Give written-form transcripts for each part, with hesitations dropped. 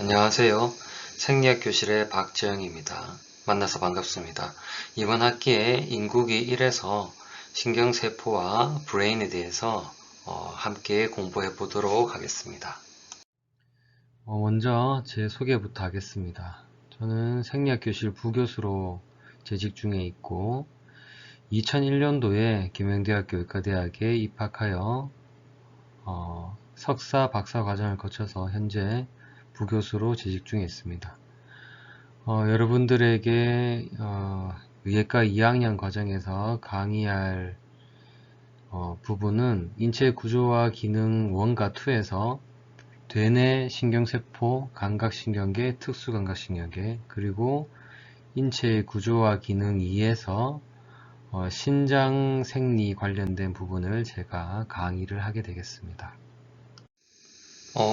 안녕하세요. 생리학 교실의 박재영입니다. 만나서 반갑습니다. 이번 학기에 인국이 1에서 신경세포와 브레인에 대해서 함께 공부해 보도록 하겠습니다. 먼저 제 소개부터 하겠습니다. 저는 생리학 교실 부교수로 재직 중에 있고 2001년도에 김영대학교 의과대학에 입학하여 석사, 박사 과정을 거쳐서 현재 부교수로 재직 중에 있습니다. 여러분들에게 의예과 2학년 과정에서 강의할 부분은 인체 구조와 기능 1과 2에서 되뇌 신경세포, 감각신경계, 특수감각신경계, 그리고 인체의 구조와 기능 2에서 신장 생리 관련된 부분을 제가 강의를 하게 되겠습니다.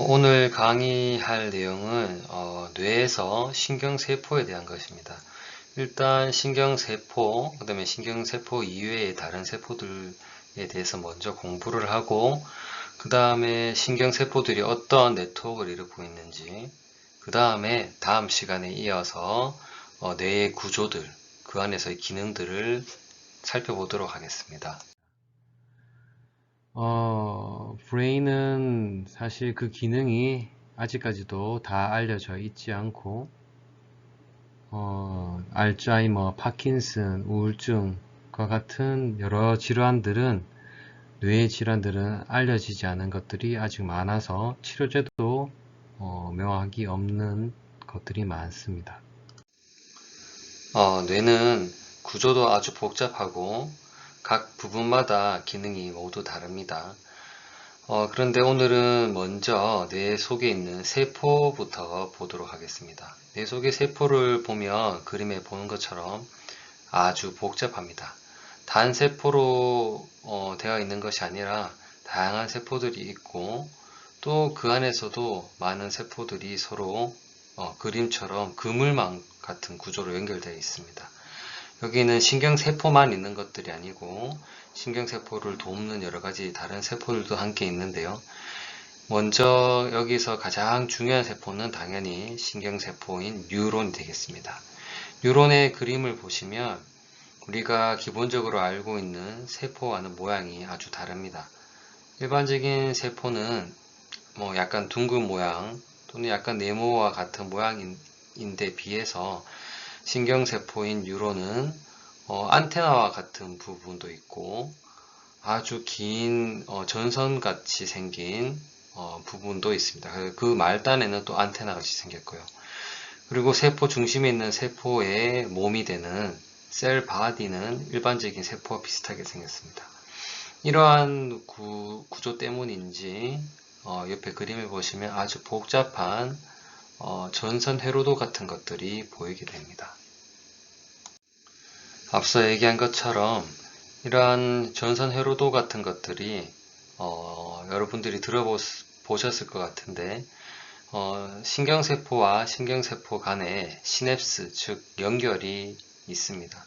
오늘 강의할 내용은 뇌에서 신경세포에 대한 것입니다. 일단 신경세포, 그 다음에 신경세포 이외의 다른 세포들에 대해서 먼저 공부를 하고 그 다음에 신경세포들이 어떤 네트워크를 이루고 있는지, 그 다음에 다음 시간에 이어서 뇌의 구조들, 그 안에서의 기능들을 살펴보도록 하겠습니다. 브레인은 사실 그 기능이 아직까지도 다 알려져 있지 않고, 알츠하이머, 파킨슨, 우울증과 같은 여러 질환들은, 뇌의 질환들은 알려지지 않은 것들이 아직 많아서 치료제도 명확히 없는 것들이 많습니다. 뇌는 구조도 아주 복잡하고 각 부분마다 기능이 모두 다릅니다. 그런데 오늘은 먼저 뇌 속에 있는 세포부터 보도록 하겠습니다. 뇌 속의 세포를 보면 그림에 보는 것처럼 아주 복잡합니다. 단세포로 되어 있는 것이 아니라 다양한 세포들이 있고 또 그 안에서도 많은 세포들이 서로 그림처럼 그물망 같은 구조로 연결되어 있습니다. 여기는 신경세포만 있는 것들이 아니고 신경세포를 돕는 여러가지 다른 세포들도 함께 있는데요. 먼저 여기서 가장 중요한 세포는 당연히 신경세포인 뉴론이 되겠습니다. 뉴론의 그림을 보시면 우리가 기본적으로 알고 있는 세포와는 모양이 아주 다릅니다. 일반적인 세포는 약간 둥근 모양 또는 약간 네모와 같은 모양인데 비해서 신경세포인 뉴론은 안테나와 같은 부분도 있고 아주 긴 전선같이 생긴 부분도 있습니다. 그 말단에는 또 안테나 같이 생겼고요. 그리고 세포 중심에 있는 세포의 몸이 되는 셀 바디는 일반적인 세포와 비슷하게 생겼습니다. 이러한 구조 때문인지 옆에 그림을 보시면 아주 복잡한 전선 회로도 같은 것들이 보이게 됩니다. 앞서 얘기한 것처럼 이러한 전선 회로도 같은 것들이 여러분들이 들어보셨을 것 같은데 신경세포와 신경세포 간에 시냅스, 즉 연결이 있습니다.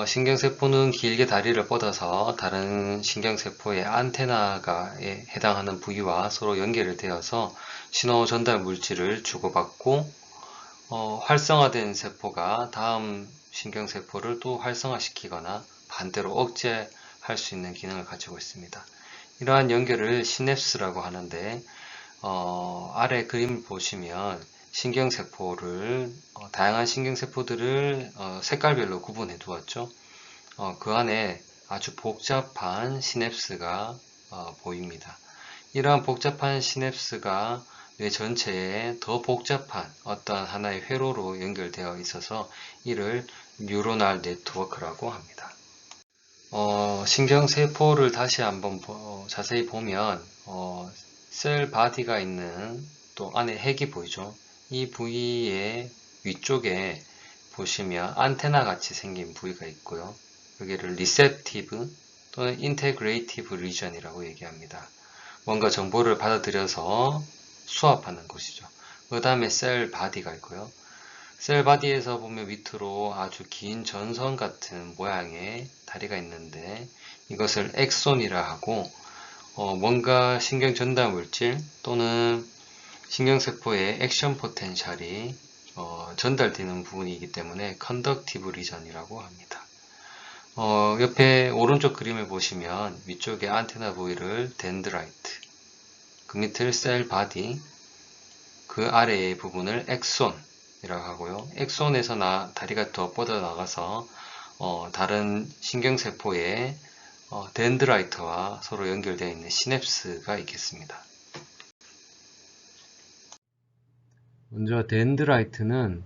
신경세포는 길게 다리를 뻗어서 다른 신경세포의 안테나에 해당하는 부위와 서로 연결이 되어서 신호 전달 물질을 주고받고 활성화된 세포가 다음 신경세포를 또 활성화시키거나 반대로 억제할 수 있는 기능을 가지고 있습니다. 이러한 연결을 시냅스라고 하는데 아래 그림을 보시면 신경세포를 다양한 신경세포들을 색깔별로 구분해 두었죠. 그 안에 아주 복잡한 시냅스가 보입니다. 이러한 복잡한 시냅스가 뇌 전체에 더 복잡한 어떤 하나의 회로로 연결되어 있어서 이를 뉴로널 네트워크라고 합니다. 신경세포를 다시 한번 자세히 보면 셀 바디가 있는 또 안에 핵이 보이죠. 이 부위의 위쪽에 보시면 안테나 같이 생긴 부위가 있고요. 여기를 리셉티브 또는 인테그레이티브 리전이라고 얘기합니다. 뭔가 정보를 받아들여서 수합하는 곳이죠. 그 다음에 셀 바디가 있고요. 셀 바디에서 보면 밑으로 아주 긴 전선 같은 모양의 다리가 있는데 이것을 엑손이라 하고 뭔가 신경 전달 물질 또는 신경세포의 액션 포텐셜이 전달되는 부분이기 때문에 컨덕티브 리전이라고 합니다. 옆에 오른쪽 그림을 보시면 위쪽에 안테나 부위를 덴드라이트, 그 밑을 셀 바디, 그 아래의 부분을 엑손이라고 하고요. 엑손에서 다리가 더 뻗어나가서 다른 신경세포의 덴드라이트와 서로 연결되어 있는 시냅스가 있겠습니다. 먼저 덴드라이트는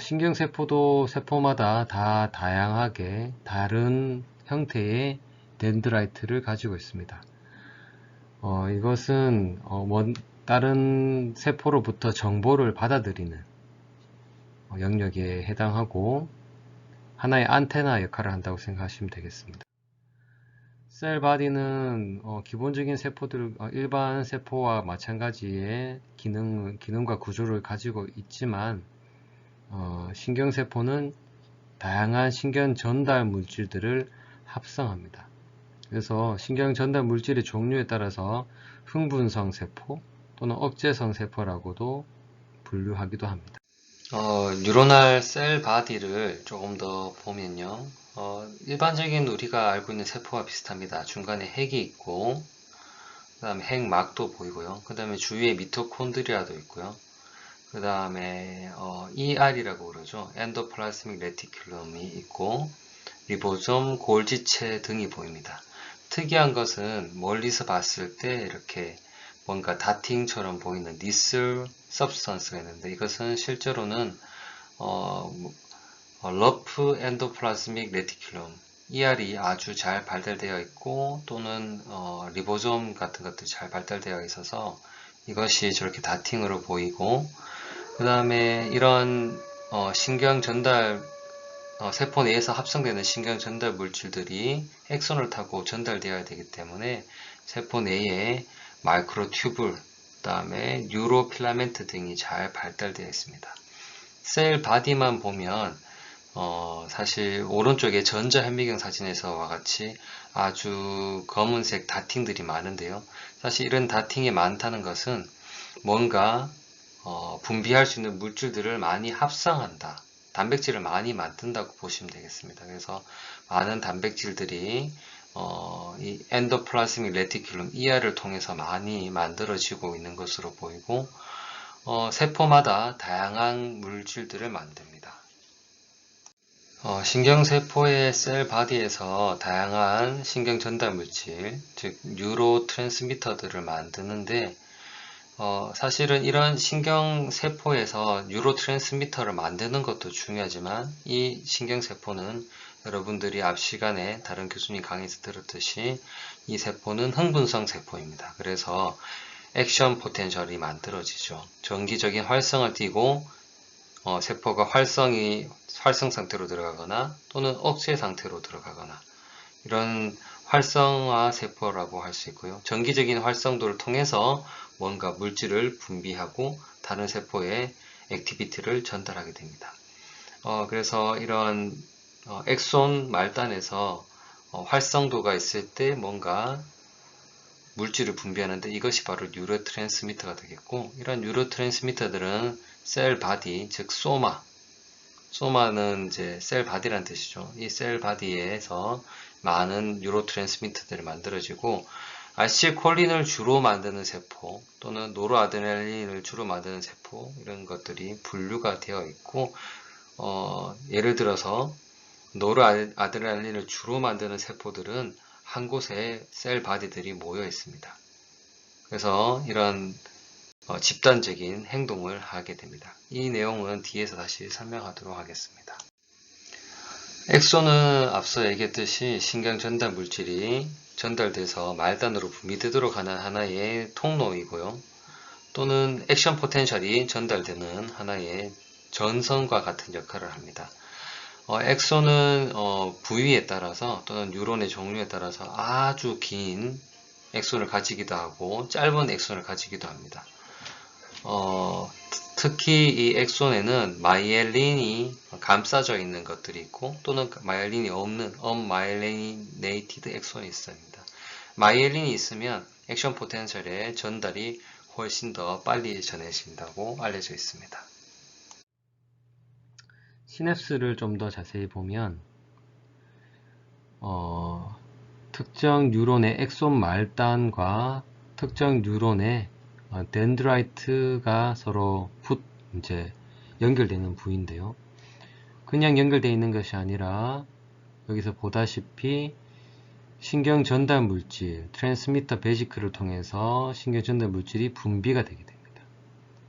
신경세포도 세포마다 다 다양하게 다른 형태의 덴드라이트를 가지고 있습니다. 이것은 다른 세포로부터 정보를 받아들이는 영역에 해당하고 하나의 안테나 역할을 한다고 생각하시면 되겠습니다. 셀 바디는 기본적인 세포들, 일반 세포와 마찬가지의 기능과 구조를 가지고 있지만 신경세포는 다양한 신경 전달 물질들을 합성합니다. 그래서 신경 전달 물질의 종류에 따라서 흥분성 세포 또는 억제성 세포라고도 분류하기도 합니다. 뉴로날 셀 바디를 조금 더 보면요. 일반적인 우리가 알고 있는 세포와 비슷합니다. 중간에 핵이 있고, 그 다음에 핵막도 보이고요. 그 다음에 주위에 미토콘드리아도 있고요. 그 다음에 ER이라고 그러죠. 엔도플라스믹 레티큘럼이 있고, 리보솜, 골지체 등이 보입니다. 특이한 것은 멀리서 봤을 때 이렇게 뭔가 다팅처럼 보이는 니슬 서브스턴스가 있는데, 이것은 실제로는 러프 엔도플라스믹 레티큘럼 ER이 아주 잘 발달되어 있고, 또는 리보솜 같은 것들이 잘 발달되어 있어서 이것이 저렇게 다팅으로 보이고, 그 다음에 이런 신경 전달 세포 내에서 합성되는 신경 전달 물질들이 엑손을 타고 전달되어야 되기 때문에 세포 내에 마이크로 튜블, 그 다음에 뉴로필라멘트 등이 잘 발달되어 있습니다. 셀 바디만 보면 사실 오른쪽에 전자현미경 사진에서와 같이 아주 검은색 다팅들이 많은데요. 사실 이런 다팅이 많다는 것은 뭔가 분비할 수 있는 물질들을 많이 합성한다. 단백질을 많이 만든다고 보시면 되겠습니다. 그래서 많은 단백질들이 이 엔도플라스믹 레티큘럼 ER을 통해서 많이 만들어지고 있는 것으로 보이고, 세포마다 다양한 물질들을 만듭니다. 신경세포의 셀 바디에서 다양한 신경 전달 물질, 즉 뉴로 트랜스미터들을 만드는데, 사실은 이런 신경세포에서 뉴로 트랜스미터를 만드는 것도 중요하지만, 이 신경세포는 여러분들이 앞 시간에 다른 교수님 강의에서 들었듯이 이 세포는 흥분성 세포입니다. 그래서 액션 포텐셜이 만들어지죠. 정기적인 활성을 띠고 세포가 활성 상태로 들어가거나 또는 억제 상태로 들어가거나, 이런 활성화 세포라고 할 수 있고요. 정기적인 활성도를 통해서 뭔가 물질을 분비하고 다른 세포에 액티비티를 전달하게 됩니다. 그래서 이런 엑손 말단에서 활성도가 있을 때 뭔가 물질을 분비하는데, 이것이 바로 뉴로트랜스미터가 되겠고, 이런 뉴로트랜스미터들은 셀 바디, 즉 소마는 이제 셀 바디란 뜻이죠. 이 셀 바디에서 많은 뉴로트랜스미터들이 만들어지고, 아세틸콜린을 주로 만드는 세포 또는 노르아드레날린을 주로 만드는 세포, 이런 것들이 분류가 되어 있고, 예를 들어서 노르아드레날린을 주로 만드는 세포들은 한 곳에 셀 바디들이 모여 있습니다. 그래서 이런 집단적인 행동을 하게 됩니다. 이 내용은 뒤에서 다시 설명하도록 하겠습니다. 엑손은 앞서 얘기했듯이 신경 전달 물질이 전달돼서 말단으로 분비되도록 하는 하나의 통로이고요. 또는 액션 포텐셜이 전달되는 하나의 전선과 같은 역할을 합니다. 엑손은 부위에 따라서 또는 뉴런의 종류에 따라서 아주 긴 엑손을 가지기도 하고 짧은 엑손을 가지기도 합니다. 특히 이 엑손에는 마이엘린이 감싸져 있는 것들이 있고, 또는 마이엘린이 없는 언마이엘리네이티드 엑손이 있습니다. 마이엘린이 있으면 액션 포텐셜의 전달이 훨씬 더 빨리 전해진다고 알려져 있습니다. 시냅스를 좀 더 자세히 보면 특정 뉴런의 엑손 말단과 특정 뉴런의 덴드라이트가 서로 이제 연결되는 부위인데요. 그냥 연결되어 있는 것이 아니라 여기서 보다시피 신경 전달 물질, 트랜스미터 베지클을 통해서 신경 전달 물질이 분비가 되게 됩니다.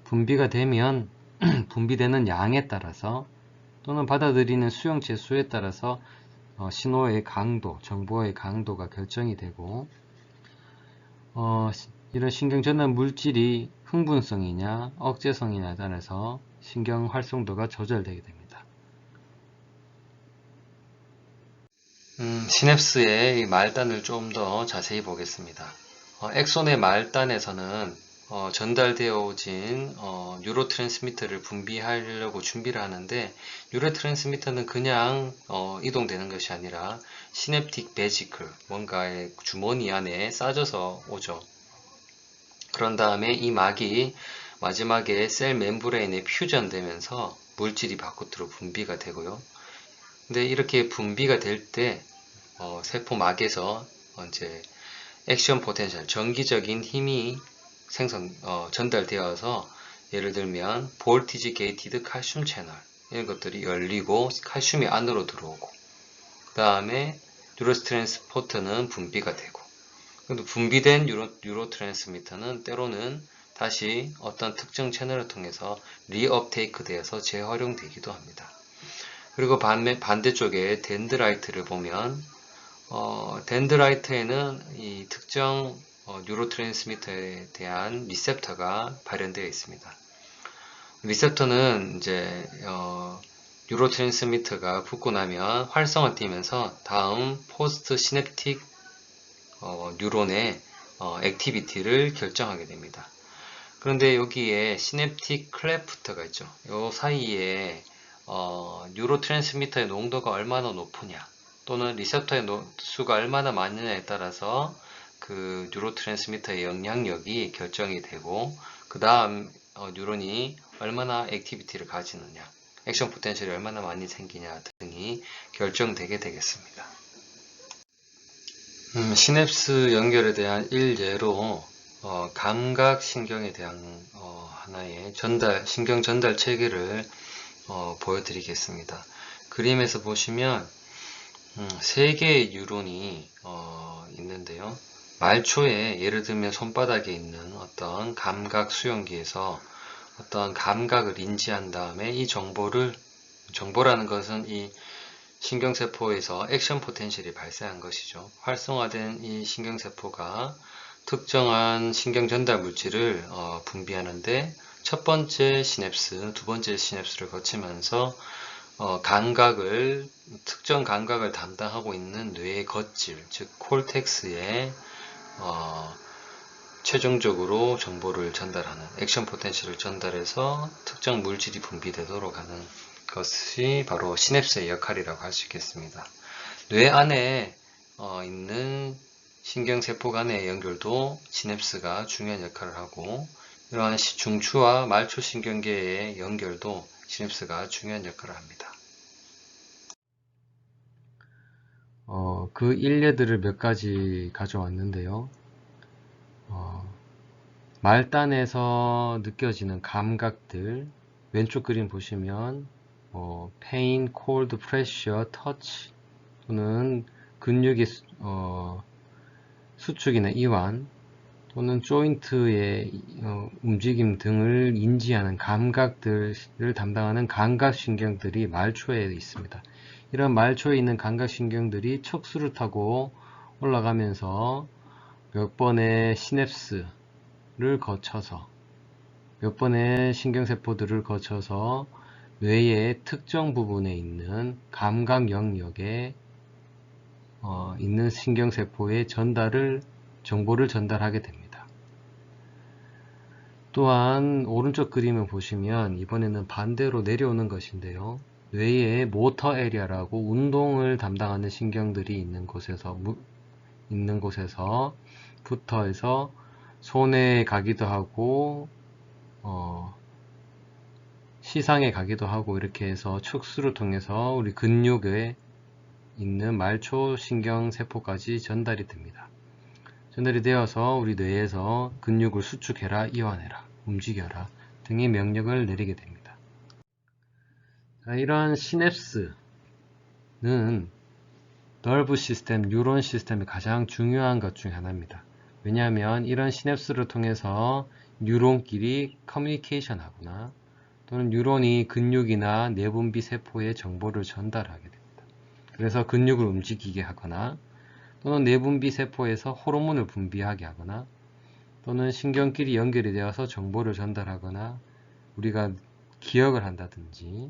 분비가 되면 분비되는 양에 따라서 또는 받아들이는 수용체 수에 따라서 신호의 강도, 정보의 강도가 결정이 되고 이런 신경 전달 물질이 흥분성이냐 억제성이냐에 따라서 신경 활성도가 조절되게 됩니다. 시냅스의 말단을 좀 더 자세히 보겠습니다. 엑손의 말단에서는 전달되어진 뉴로트랜스미터를 분비하려고 준비를 하는데, 뉴로트랜스미터는 그냥 이동되는 것이 아니라 시냅틱 베지클, 뭔가의 주머니 안에 싸져서 오죠. 그런 다음에 이 막이 마지막에 셀 멤브레인에 퓨전되면서 물질이 바깥으로 분비가 되고요. 근데 이렇게 분비가 될 때 세포막에서 이제 액션 포텐셜, 전기적인 힘이 전달되어서 예를 들면 볼티지 게이티드 칼슘 채널 이런 것들이 열리고 칼슘이 안으로 들어오고, 그 다음에 뉴로트랜스포터는 분비가 되고, 근데 분비된 뉴로트랜스미터는 때로는 다시 어떤 특정 채널을 통해서 리업테이크 되어서 재활용되기도 합니다. 그리고 반대쪽에 덴드라이트를 보면 덴드라이트에는 이 특정 뉴로트랜스미터에 대한 리셉터가 발현되어 있습니다. 리셉터는 이제 뉴로트랜스미터가 붙고 나면 활성화되면서 다음 포스트 시냅틱 뉴론의 액티비티를 결정하게 됩니다. 그런데 여기에 시냅틱 클래프터가 있죠. 이 사이에 뉴로트랜스미터의 농도가 얼마나 높으냐 또는 리셉터의 수가 얼마나 많느냐에 따라서 그 뉴로트랜스미터의 영향력이 결정이 되고, 그 다음 뉴런이 얼마나 액티비티를 가지느냐, 액션 포텐셜이 얼마나 많이 생기냐 등이 결정되게 되겠습니다. 시냅스 연결에 대한 일례로 감각신경에 대한 하나의 신경 전달 체계를 보여드리겠습니다. 그림에서 보시면 3개의 뉴런이 있는데요. 말초에 예를 들면 손바닥에 있는 어떤 감각 수용기에서 어떤 감각을 인지한 다음에 이 정보라는 것은 이 신경세포에서 액션 포텐셜이 발생한 것이죠. 활성화된 이 신경세포가 특정한 신경 전달 물질을 분비하는데, 첫 번째 시냅스, 두 번째 시냅스를 거치면서 특정 감각을 담당하고 있는 뇌의 겉질, 즉 콜텍스에 최종적으로 정보를 전달하는, 액션 포텐셜을 전달해서 특정 물질이 분비되도록 하는 것이 바로 시냅스의 역할이라고 할 수 있겠습니다. 뇌 안에 있는 신경세포 간의 연결도 시냅스가 중요한 역할을 하고, 이러한 중추와 말초신경계의 연결도 시냅스가 중요한 역할을 합니다. 그 일례들을 몇 가지 가져왔는데요. 말단에서 느껴지는 감각들, 왼쪽 그림 보시면 pain, cold, pressure, touch 또는 근육의 수축이나 이완 또는 조인트의 움직임 등을 인지하는 감각들을 담당하는 감각신경들이 말초에 있습니다. 이런 말초에 있는 감각신경들이 척수를 타고 올라가면서 몇 번의 시냅스를 거쳐서, 몇 번의 신경세포들을 거쳐서 뇌의 특정 부분에 있는 감각 영역에 있는 신경세포의 정보를 전달하게 됩니다. 또한 오른쪽 그림을 보시면 이번에는 반대로 내려오는 것인데요. 뇌의 모터 에리아라고 운동을 담당하는 신경들이 있는 곳에서부터 해서 손에 가기도 하고 시상에 가기도 하고, 이렇게 해서 촉수를 통해서 우리 근육에 있는 말초 신경세포까지 전달이 됩니다. 전달이 되어서 우리 뇌에서 근육을 수축해라, 이완해라, 움직여라 등의 명령을 내리게 됩니다. 자, 이러한 시냅스는 너브 시스템, 뉴런 시스템의 가장 중요한 것 중 하나입니다. 왜냐하면 이런 시냅스를 통해서 뉴런끼리 커뮤니케이션 하거나, 또는 뉴런이 근육이나 내분비 세포에 정보를 전달하게 됩니다. 그래서 근육을 움직이게 하거나, 또는 내분비 세포에서 호르몬을 분비하게 하거나, 또는 신경끼리 연결이 되어서 정보를 전달하거나, 우리가 기억을 한다든지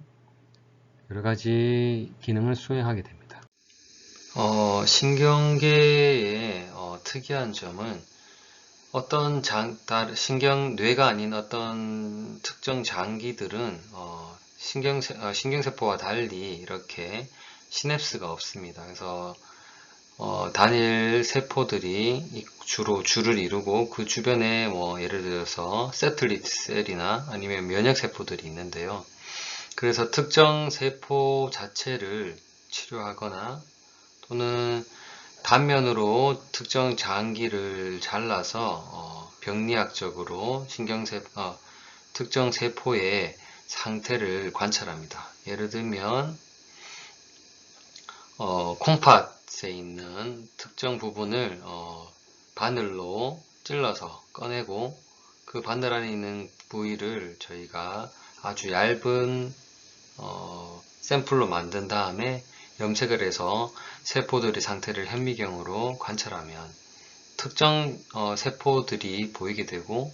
여러 가지 기능을 수행하게 됩니다. 신경계의 특이한 점은 어떤 뇌가 아닌 어떤 특정 장기들은 신경세포와 달리 이렇게 시냅스가 없습니다. 그래서 단일 세포들이 주로 줄을 이루고 그 주변에 예를 들어서 세틀리트 셀이나 아니면 면역세포들이 있는데요. 그래서 특정 세포 자체를 치료하거나, 또는 단면으로 특정 장기를 잘라서 병리학적으로 특정 세포의 상태를 관찰합니다. 예를 들면 콩팥에 있는 특정 부분을 바늘로 찔러서 꺼내고, 그 바늘 안에 있는 부위를 저희가 아주 얇은 샘플로 만든 다음에 염색을 해서 세포들의 상태를 현미경으로 관찰하면 특정 세포들이 보이게 되고,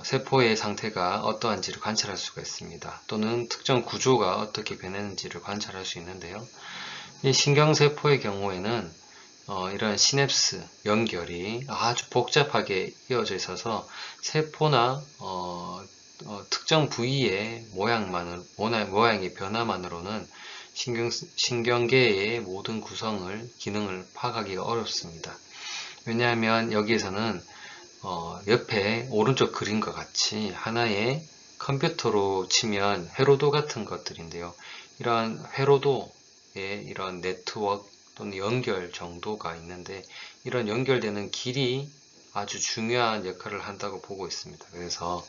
세포의 상태가 어떠한지를 관찰할 수가 있습니다. 또는 특정 구조가 어떻게 변했는지를 관찰할 수 있는데요. 이 신경세포의 경우에는 이런 시냅스 연결이 아주 복잡하게 이어져 있어서 세포나 특정 부위의 모양의 변화만으로는 신경계의 모든 기능을 파악하기가 어렵습니다. 왜냐하면 여기에서는 옆에 오른쪽 그림과 같이 하나의 컴퓨터로 치면 회로도 같은 것들인데요. 이러한 회로도의 이런 네트워크 또는 연결 정도가 있는데, 이런 연결되는 길이 아주 중요한 역할을 한다고 보고 있습니다. 그래서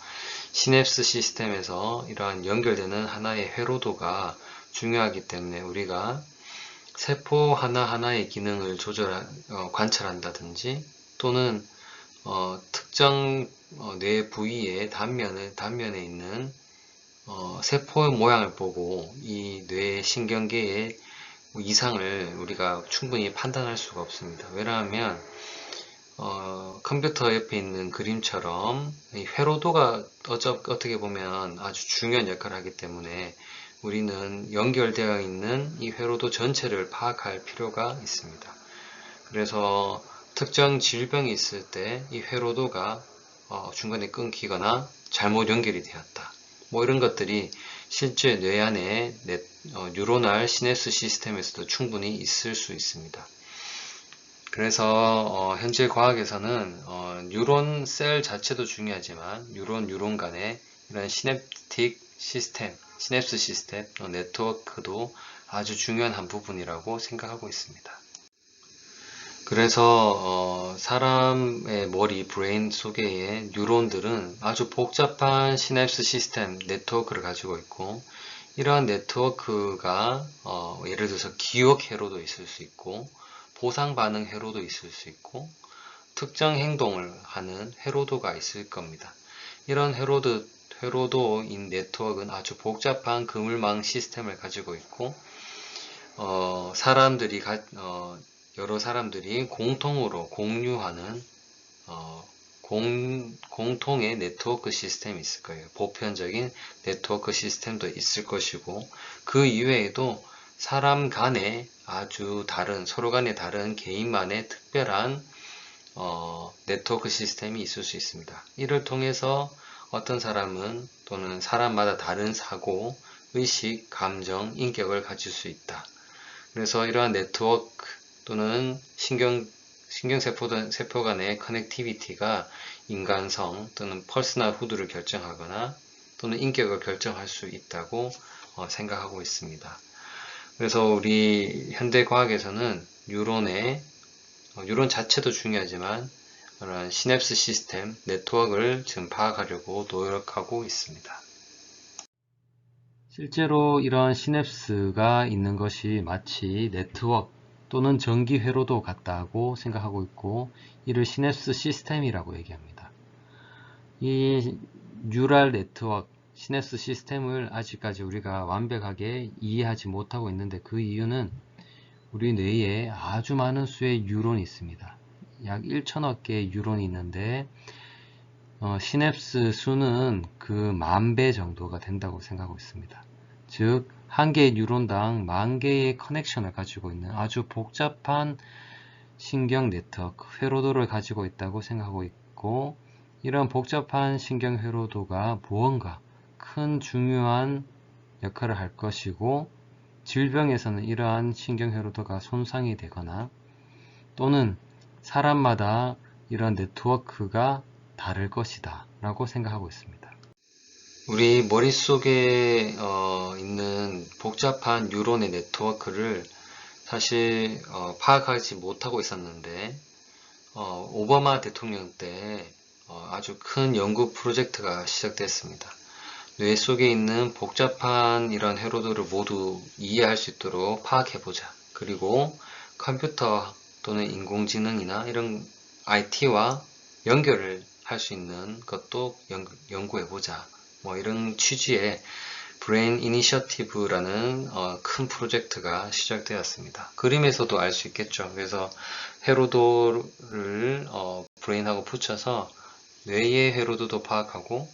시냅스 시스템에서 이러한 연결되는 하나의 회로도가 중요하기 때문에 우리가 세포 하나하나의 기능을 관찰한다든지, 또는 특정 뇌 부위의 단면에 있는 세포의 모양을 보고 이 뇌 신경계의 이상을 우리가 충분히 판단할 수가 없습니다. 왜냐하면 컴퓨터 옆에 있는 그림처럼 이 회로도가 어떻게 보면 아주 중요한 역할을 하기 때문에 우리는 연결되어 있는 이 회로도 전체를 파악할 필요가 있습니다. 그래서 특정 질병이 있을 때 이 회로도가 중간에 끊기거나 잘못 연결이 되었다, 이런 것들이 실제 뇌 안에 뉴로날 시냅스 시스템에서도 충분히 있을 수 있습니다. 그래서 현재 과학에서는 뉴런 셀 자체도 중요하지만 뉴론 간의 이런 시냅틱 시스템, 시냅스 시스템 네트워크도 아주 중요한 한 부분이라고 생각하고 있습니다. 그래서 사람의 머리, 브레인 속의 뉴런들은 아주 복잡한 시냅스 시스템 네트워크를 가지고 있고, 이러한 네트워크가 예를 들어서 기억 회로도 있을 수 있고, 보상 반응 회로도 있을 수 있고, 특정 행동을 하는 회로도가 있을 겁니다. 이런 회로도인 네트워크는 아주 복잡한 그물망 시스템을 가지고 있고, 여러 사람들이 공통으로 공유하는 공통의 네트워크 시스템이 있을 거예요. 보편적인 네트워크 시스템도 있을 것이고, 그 이외에도 사람 간의 서로 간에 다른 개인만의 특별한 네트워크 시스템이 있을 수 있습니다. 이를 통해서 어떤 사람은 또는 사람마다 다른 사고, 의식, 감정, 인격을 가질 수 있다. 그래서 이러한 네트워크 또는 신경세포 간의 커넥티비티가 인간성 또는 퍼스널 후드를 결정하거나 또는 인격을 결정할 수 있다고 생각하고 있습니다. 그래서 우리 현대 과학에서는 뉴런 자체도 중요하지만 그런 시냅스 시스템, 네트워크를 지금 파악하려고 노력하고 있습니다. 실제로 이런 시냅스가 있는 것이 마치 네트워크 또는 전기 회로도 같다고 생각하고 있고, 이를 시냅스 시스템이라고 얘기합니다. 이 뉴럴 네트워크, 시냅스 시스템을 아직까지 우리가 완벽하게 이해하지 못하고 있는데, 그 이유는 우리 뇌에 아주 많은 수의 뉴런이 있습니다. 약 1천억 개의 뉴런이 있는데 시냅스 수는 그 10,000배 정도가 된다고 생각하고 있습니다. 즉, 한 개의 뉴런당 10,000개의 커넥션을 가지고 있는 아주 복잡한 신경 네트워크, 회로도를 가지고 있다고 생각하고 있고, 이런 복잡한 신경 회로도가 무언가 큰 중요한 역할을 할 것이고, 질병에서는 이러한 신경 회로도가 손상이 되거나 또는 사람마다 이런 네트워크가 다를 것이다 라고 생각하고 있습니다. 우리 머릿속에 있는 복잡한 뉴런의 네트워크를 사실 파악하지 못하고 있었는데 오바마 대통령 때 아주 큰 연구 프로젝트가 시작됐습니다. 뇌 속에 있는 복잡한 이런 회로도를 모두 이해할 수 있도록 파악해보자. 그리고 컴퓨터 또는 인공지능이나 이런 IT와 연결을 할 수 있는 것도 연구해보자. 뭐 이런 취지의 브레인 이니셔티브라는 큰 프로젝트가 시작되었습니다. 그림에서도 알 수 있겠죠. 그래서 회로도를 브레인하고 붙여서 뇌의 회로도도 파악하고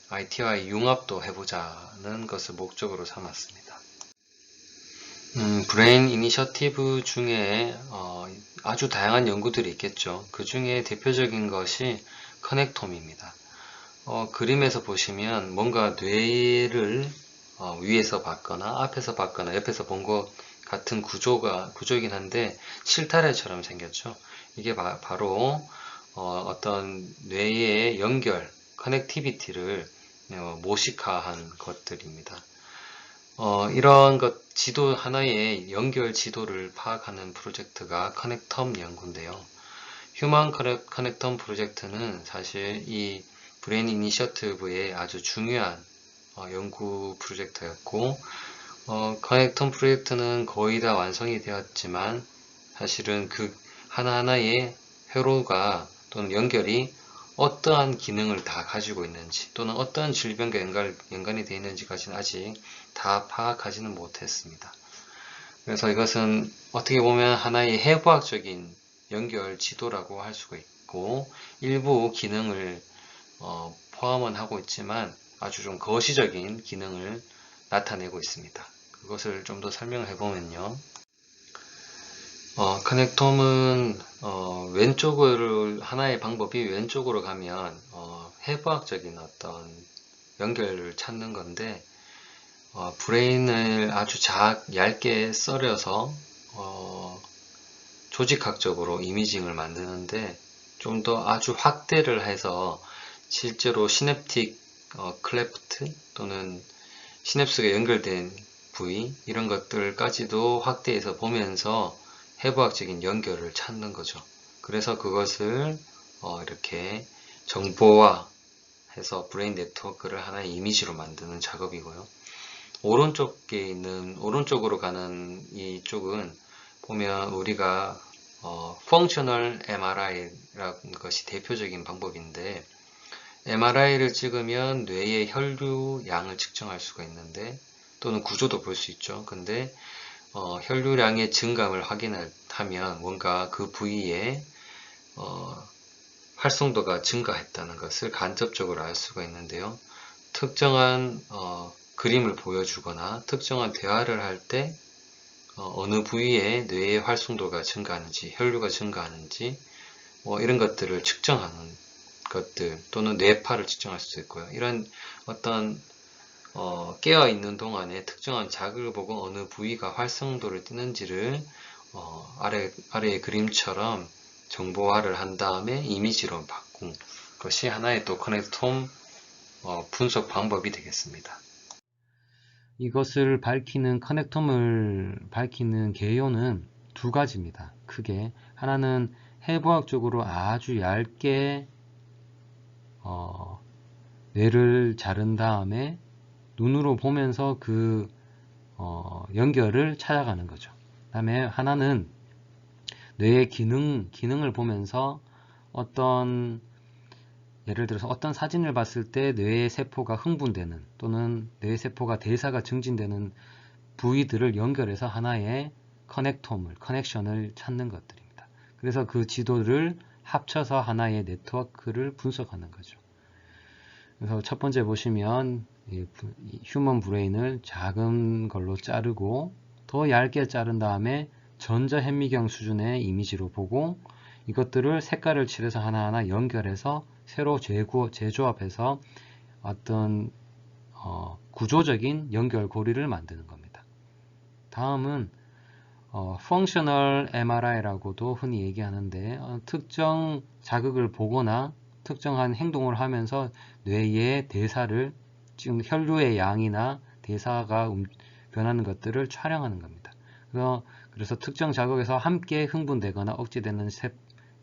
IT와의 융합도 해보자는 것을 목적으로 삼았습니다. 브레인 이니셔티브 중에 아주 다양한 연구들이 있겠죠. 그 중에 대표적인 것이 커넥톰입니다. 그림에서 보시면 뭔가 뇌를 위에서 봤거나 앞에서 봤거나 옆에서 본 것 같은 구조이긴 한데 실타래처럼 생겼죠. 이게 바로 어떤 뇌의 연결, 커넥티비티를 모식화한 것들입니다. 이런 지도 하나의 연결 지도를 파악하는 프로젝트가 커넥텀 연구인데요. 휴먼 커넥텀 프로젝트는 사실 이 브레인 이니셔티브의 아주 중요한 연구 프로젝트였고, 커넥텀 프로젝트는 거의 다 완성이 되었지만 사실은 그 하나하나의 회로가 또는 연결이 어떠한 기능을 다 가지고 있는지 또는 어떠한 질병과 연관이 되어 있는지까지는 아직 다 파악하지는 못했습니다. 그래서 이것은 어떻게 보면 하나의 해부학적인 연결 지도라고 할 수가 있고, 일부 기능을 포함은 하고 있지만 아주 좀 거시적인 기능을 나타내고 있습니다. 그것을 좀 더 설명을 해보면요. 커넥톰은 왼쪽을 하나의 방법이 왼쪽으로 가면 해부학적인 어떤 연결을 찾는 건데, 브레인을 아주 얇게 썰어서 조직학적으로 이미징을 만드는데 좀 더 아주 확대를 해서 실제로 시냅틱 클레프트 또는 시냅스가 연결된 부위 이런 것들까지도 확대해서 보면서 해부학적인 연결을 찾는 거죠. 그래서 그것을 이렇게 정보화해서 브레인 네트워크를 하나의 이미지로 만드는 작업이고요. 오른쪽으로 가는 이쪽은 보면 우리가 Functional MRI라는 것이 대표적인 방법인데, MRI를 찍으면 뇌의 혈류량을 측정할 수가 있는데, 또는 구조도 볼 수 있죠. 근데 혈류량의 증감을 확인하면 뭔가 그 부위에 활성도가 증가했다는 것을 간접적으로 알 수가 있는데요. 특정한 그림을 보여주거나 특정한 대화를 할 때 어느 부위에 뇌의 활성도가 증가하는지, 혈류가 증가하는지 이런 것들을 측정하는 것들 또는 뇌파를 측정할 수도 있고요. 이런 어떤 깨어있는 동안에 특정한 자극을 보고 어느 부위가 활성도를 띠는지를 아래의 그림처럼 정보화를 한 다음에 이미지로 바꾼 것이 하나의 또 커넥톰 분석 방법이 되겠습니다. 이것을 밝히는 커넥텀을 밝히는 개요는 두 가지입니다. 크게 하나는 해부학적으로 아주 얇게 뇌를 자른 다음에 눈으로 보면서 그 연결을 찾아가는 거죠. 그 다음에 하나는 뇌의 기능을 보면서 예를 들어서 어떤 사진을 봤을 때 뇌의 세포가 흥분되는 또는 뇌의 세포가 대사가 증진되는 부위들을 연결해서 하나의 커넥션을 찾는 것들입니다. 그래서 그 지도를 합쳐서 하나의 네트워크를 분석하는 거죠. 그래서 첫 번째 보시면 휴먼 브레인을 작은 걸로 자르고 더 얇게 자른 다음에 전자현미경 수준의 이미지로 보고 이것들을 색깔을 칠해서 하나하나 연결해서 새로 재조합해서 어떤 구조적인 연결고리를 만드는 겁니다. 다음은 Functional MRI라고도 흔히 얘기하는데 특정 자극을 보거나 특정한 행동을 하면서 뇌의 대사를 지금 혈류의 양이나 대사가 변하는 것들을 촬영하는 겁니다. 그래서 특정 자극에서 함께 흥분되거나 억제되는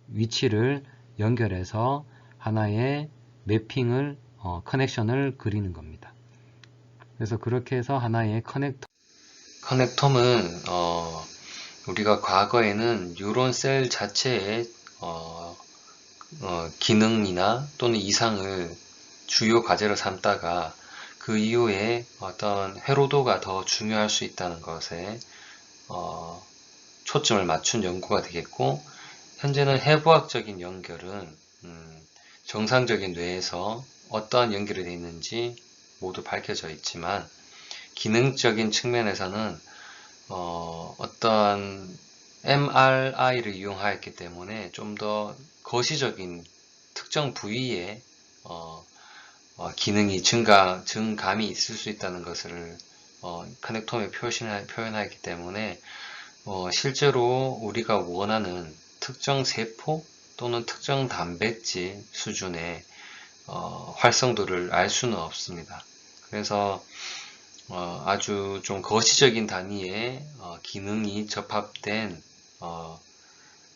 위치를 연결해서 하나의 매핑을 커넥션을 그리는 겁니다. 그래서 그렇게 해서 하나의 커넥톰은 우리가 과거에는 뉴런 셀 자체의 기능이나 또는 이상을 주요 과제로 삼다가 그 이후에 어떤 회로도가 더 중요할 수 있다는 것에 초점을 맞춘 연구가 되겠고, 현재는 해부학적인 연결은 정상적인 뇌에서 어떠한 연결이 되어 있는지 모두 밝혀져 있지만, 기능적인 측면에서는 어떠한 MRI를 이용하였기 때문에 좀 더 거시적인 특정 부위에 기능이 증감이 있을 수 있다는 것을 커넥톰에 표현하였기 때문에 실제로 우리가 원하는 특정 세포 또는 특정 단백질 수준의 활성도를 알 수는 없습니다. 그래서 아주 좀 거시적인 단위의 기능이 접합된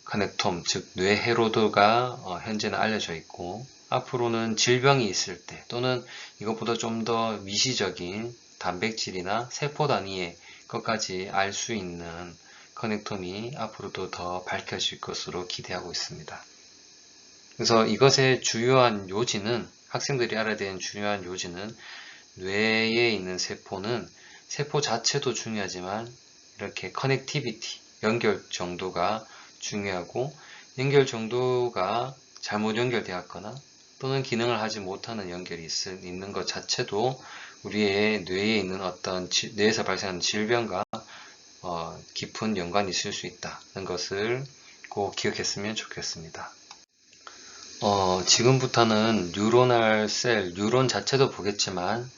커넥톰, 즉 뇌회로도가 현재는 알려져 있고, 앞으로는 질병이 있을 때 또는 이것보다 좀 더 미시적인 단백질이나 세포 단위의 것까지 알 수 있는 커넥톰이 앞으로도 더 밝혀질 것으로 기대하고 있습니다. 그래서 이것의 주요한 요지는, 학생들이 알아야 되는 중요한 요지는, 뇌에 있는 세포는 세포 자체도 중요하지만 이렇게 커넥티비티, 연결 정도가 중요하고, 연결 정도가 잘못 연결되었거나 또는 기능을 하지 못하는 연결이 있는 것 자체도 우리의 뇌에 있는 어떤 뇌에서 발생하는 질병과 깊은 연관이 있을 수 있다는 것을 꼭 기억했으면 좋겠습니다. 지금부터는 뉴로널 셀, 뉴론 자체도 보겠지만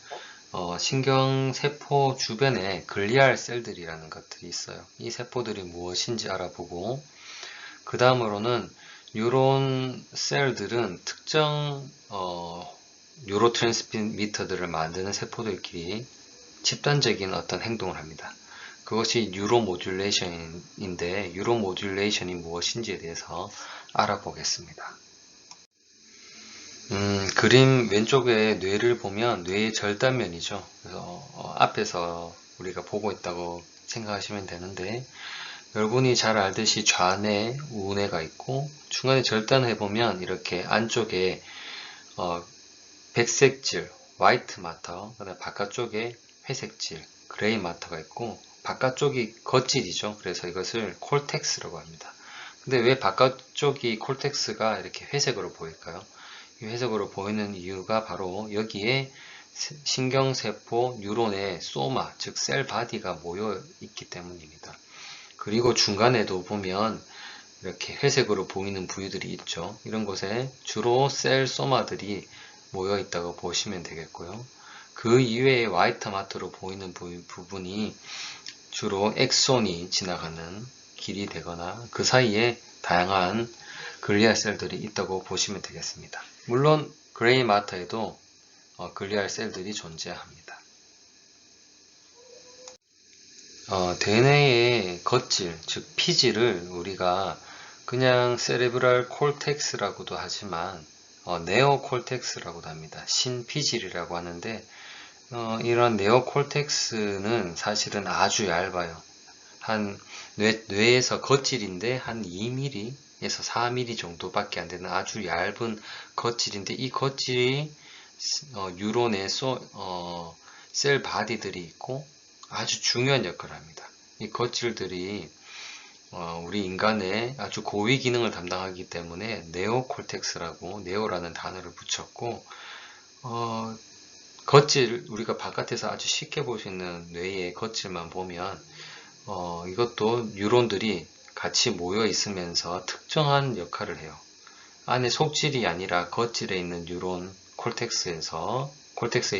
신경세포 주변에 글리알 셀들이라는 것들이 있어요. 이 세포들이 무엇인지 알아보고, 그 다음으로는 뉴론 셀들은 특정 뉴로트랜스미터들을 만드는 세포들끼리 집단적인 어떤 행동을 합니다. 그것이 뉴로모듈레이션인데, 뉴로모듈레이션이 무엇인지에 대해서 알아보겠습니다. 그림 왼쪽에 뇌를 보면 뇌의 절단면이죠. 그래서 앞에서 우리가 보고 있다고 생각하시면 되는데, 여러분이 잘 알듯이 좌뇌, 우뇌가 있고, 중간에 절단을 해보면 이렇게 안쪽에 백색질, 화이트 마터, 그다음에 바깥쪽에 회색질, 그레이 마터가 있고, 바깥쪽이 겉질이죠. 그래서 이것을 콜텍스라고 합니다. 근데 왜 바깥쪽이 콜텍스가 이렇게 회색으로 보일까요? 이 회색으로 보이는 이유가 바로 여기에 신경세포 뉴론의 소마, 즉 셀 바디가 모여 있기 때문입니다. 그리고 중간에도 보면 이렇게 회색으로 보이는 부위들이 있죠. 이런 곳에 주로 셀 소마들이 모여 있다고 보시면 되겠고요. 그 이외에 화이트 마터로 보이는 부분이 주로 엑손이 지나가는 길이 되거나 그 사이에 다양한 글리알 셀들이 있다고 보시면 되겠습니다. 물론 그레이 마터에도 글리알 셀들이 존재합니다. 대뇌의 겉질, 즉 피질을 우리가 그냥 세레브랄 콜텍스라고도 하지만 네오콜텍스라고도 합니다. 신피질이라고 하는데 이런 네오콜텍스는 사실은 아주 얇아요. 한 뇌에서 겉질인데 한 2mm에서 4mm 정도밖에 안 되는 아주 얇은 겉질인데 이 겉질이 뉴론의 셀 바디들이 있고 아주 중요한 역할을 합니다. 이 겉질들이 우리 인간의 아주 고위 기능을 담당하기 때문에 네오콜텍스라고 네오라는 단어를 붙였고 겉질 우리가 바깥에서 아주 쉽게 볼 수 있는 뇌의 겉질만 보면 이것도 뉴런들이 같이 모여 있으면서 특정한 역할을 해요. 안에 속질이 아니라 겉질에 있는 뉴런 콜텍스의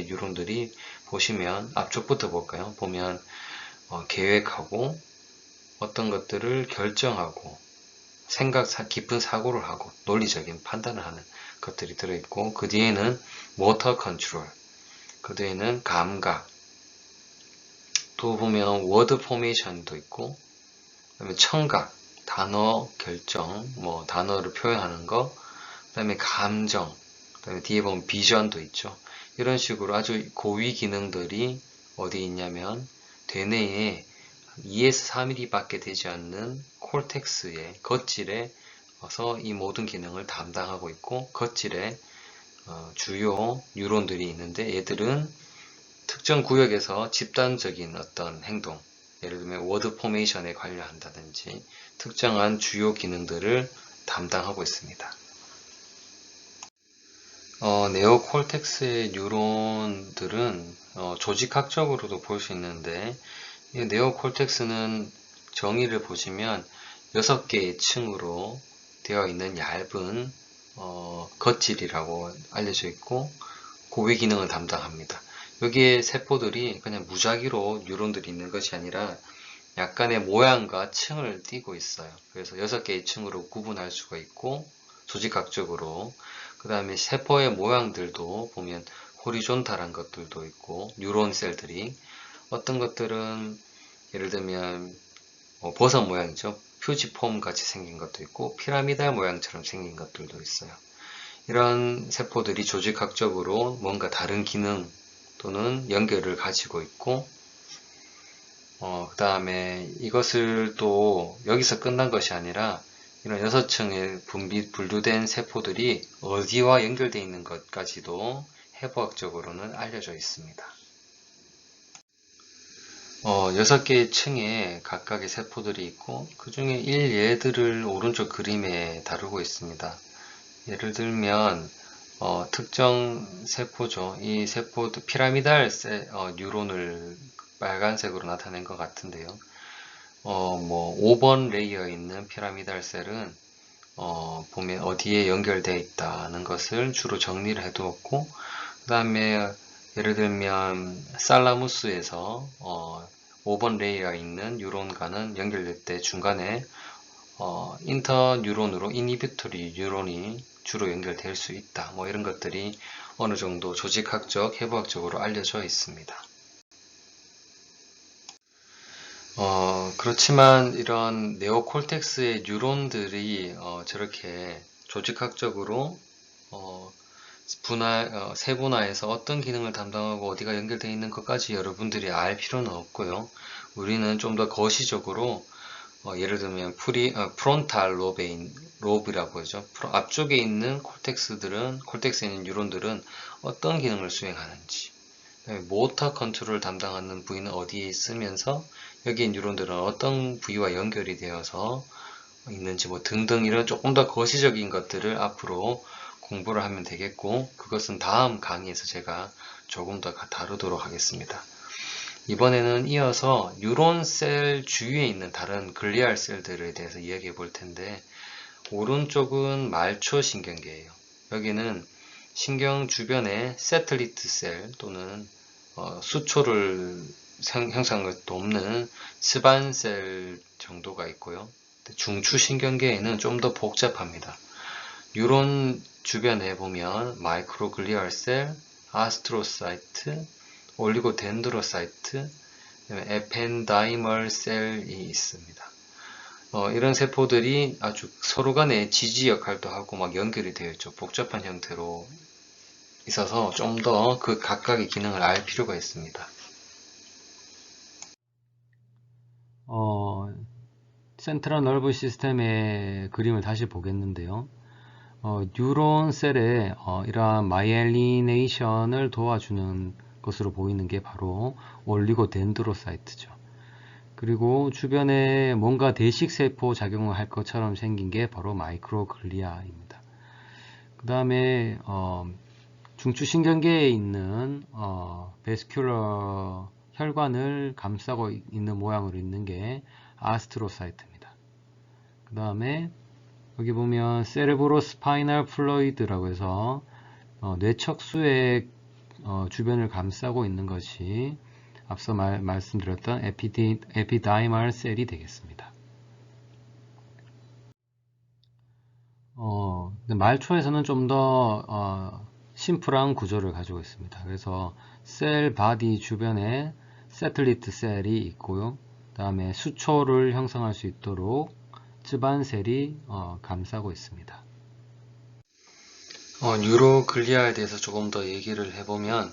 뉴런들이 보시면 앞쪽부터 볼까요? 보면 계획하고 어떤 것들을 결정하고 깊은 사고를 하고 논리적인 판단을 하는 것들이 들어있고 그 뒤에는 모터 컨트롤, 그 뒤에는 감각, 또 보면 워드 포메이션도 있고 그다음에 청각, 단어 결정, 단어를 표현하는 거, 그다음에 감정, 그다음에 뒤에 보면 비전도 있죠. 이런 식으로 아주 고위 기능들이 어디 있냐면 대뇌에 2에서 4mm 밖에 되지 않는 콜텍스의 겉질에서 이 모든 기능을 담당하고 있고 겉질에 주요 뉴런들이 있는데 얘들은 특정 구역에서 집단적인 어떤 행동, 예를 들면 워드 포메이션에 관여한다든지 특정한 주요 기능들을 담당하고 있습니다. 네오콜텍스의 뉴런들은 조직학적으로도 볼 수 있는데 이 네오콜텍스는 정의를 보시면 6개의 층으로 되어 있는 얇은 겉질이라고 알려져 있고 고위 기능을 담당합니다. 여기에 세포들이 그냥 무작위로 뉴런들이 있는 것이 아니라 약간의 모양과 층을 띠고 있어요. 그래서 6개의 층으로 구분할 수가 있고 조직학적으로 그 다음에 세포의 모양들도 보면 호리존탈한 것들도 있고 뉴런 셀들이 어떤 것들은 예를 들면 버섯 모양이죠. 퓨지폼 같이 생긴 것도 있고 피라미달 모양처럼 생긴 것들도 있어요. 이런 세포들이 조직학적으로 뭔가 다른 기능 또는 연결을 가지고 있고 그 다음에 이것을 또 여기서 끝난 것이 아니라 이런 6층의 분류된 세포들이 어디와 연결되어 있는 것까지도 해부학적으로는 알려져 있습니다. 6개의 층에 각각의 세포들이 있고 그 중에 일예들을 오른쪽 그림에 다루고 있습니다. 예를 들면 특정 세포죠. 이 세포도 피라미달 뉴런을 빨간색으로 나타낸 것 같은데요. 5번 레이어에 있는 피라미달 셀은 보면 어디에 연결되어 있다는 것을 주로 정리를 해두었고 그 다음에 예를 들면 살라무스에서 5번 레이어에 있는 뉴런과는 연결될 때 중간에 인터 뉴런으로 이니비토리 뉴런이 주로 연결될 수 있다. 이런 것들이 어느 정도 조직학적, 해부학적으로 알려져 있습니다. 그렇지만 이런 네오콜텍스의 뉴런들이 저렇게 조직학적으로 세분화해서 어떤 기능을 담당하고 어디가 연결되어 있는 것까지 여러분들이 알 필요는 없고요. 우리는 좀 더 거시적으로 예를 들면 프론탈 로브라고 하죠. 앞쪽에 있는 콜텍스에 있는 뉴런들은 어떤 기능을 수행하는지, 모터 컨트롤을 담당하는 부위는 어디에 있으면서 여기 뉴런들은 어떤 부위와 연결이 되어서 있는지 등등 이런 조금 더 거시적인 것들을 앞으로 공부를 하면 되겠고 그것은 다음 강의에서 제가 조금 더 다루도록 하겠습니다. 이번에는 이어서 뉴런 셀 주위에 있는 다른 글리알 셀들에 대해서 이야기해 볼 텐데 오른쪽은 말초신경계예요. 여기는 신경 주변에 세틀리트 셀 또는 수초를 형성할 수 없는 스반셀 정도가 있고요. 중추신경계에는 좀 더 복잡합니다. 뉴런 주변에 보면 마이크로글리알 셀, 아스트로사이트, 올리고덴드로사이트, 에펜다이멀 셀이 있습니다. 이런 세포들이 아주 서로 간에 지지 역할도 하고 막 연결이 되어 있죠. 복잡한 형태로 있어서 좀 더 그 각각의 기능을 알 필요가 있습니다. 센트럴 너브 시스템의 그림을 다시 보겠는데요. 뉴런 셀에 이러한 마이엘리네이션을 도와주는 것으로 보이는 게 바로 올리고덴드로사이트죠. 그리고 주변에 뭔가 대식세포 작용을 할 것처럼 생긴 게 바로 마이크로글리아입니다. 그 다음에 중추신경계에 있는 베스큘러 혈관을 감싸고 있는 모양으로 있는 게 아스트로사이트입니다. 그 다음에 여기 보면 세레브로 스파이널 플루이드라고 해서 뇌척수의 주변을 감싸고 있는 것이 앞서 말씀드렸던 에피다이멀 셀이 되겠습니다. 말초에서는 좀 더 심플한 구조를 가지고 있습니다. 그래서 셀 바디 주변에 세틀리트 셀이 있고요. 그 다음에 수초를 형성할 수 있도록 쯔반셀이 감싸고 있습니다. 뉴로글리아에 대해서 조금 더 얘기를 해보면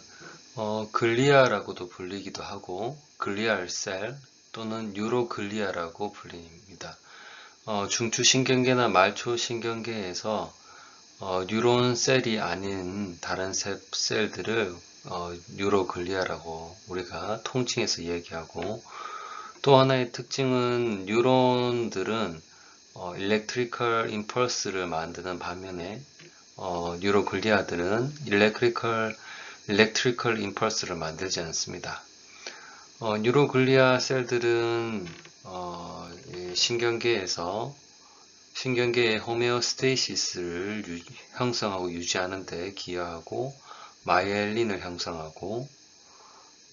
글리아라고도 불리기도 하고 글리알 셀 또는 뉴로글리아라고 불립니다. 중추신경계나 말초신경계에서 뉴론 셀이 아닌 다른 셀들을 뉴로글리아라고 우리가 통칭해서 얘기하고, 또 하나의 특징은 뉴론들은 일렉트리컬 임펄스를 만드는 반면에 뉴로글리아들은 일렉트리컬 임펄스를 만들지 않습니다. 뉴로글리아 셀들은 신경계의 호메오스테이시스를 형성하고 유지하는 데 기여하고, 마이엘린을 형성하고,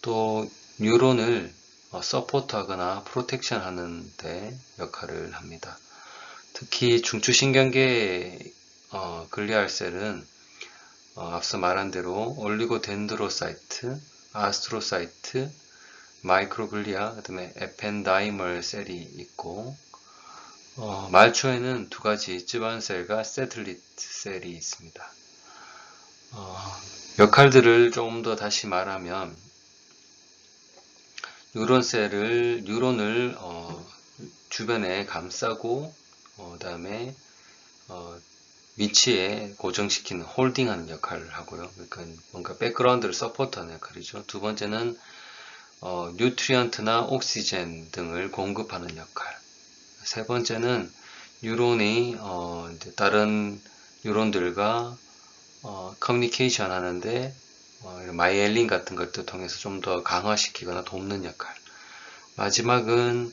또 뉴론을 서포트하거나 프로텍션하는 데 역할을 합니다. 특히 중추신경계의 글리알 셀은 앞서 말한 대로 올리고덴드로사이트, 아스트로사이트, 마이크로글리아, 그 다음에 에펜다이멀 셀이 있고, 말초에는 두 가지 쯔반셀과 세틀리트 셀이 있습니다. 역할들을 조금 더 다시 말하면, 뉴론을 주변에 감싸고, 그다음에 위치에 고정시키는 홀딩하는 역할을 하고요. 그러니까 뭔가 백그라운드를 서포트하는 역할이죠. 두 번째는 뉴트리언트나 옥시젠 등을 공급하는 역할. 세 번째는 뉴론이 다른 뉴론들과 커뮤니케이션 하는데 마이엘린 같은 것도 통해서 좀 더 강화시키거나 돕는 역할. 마지막은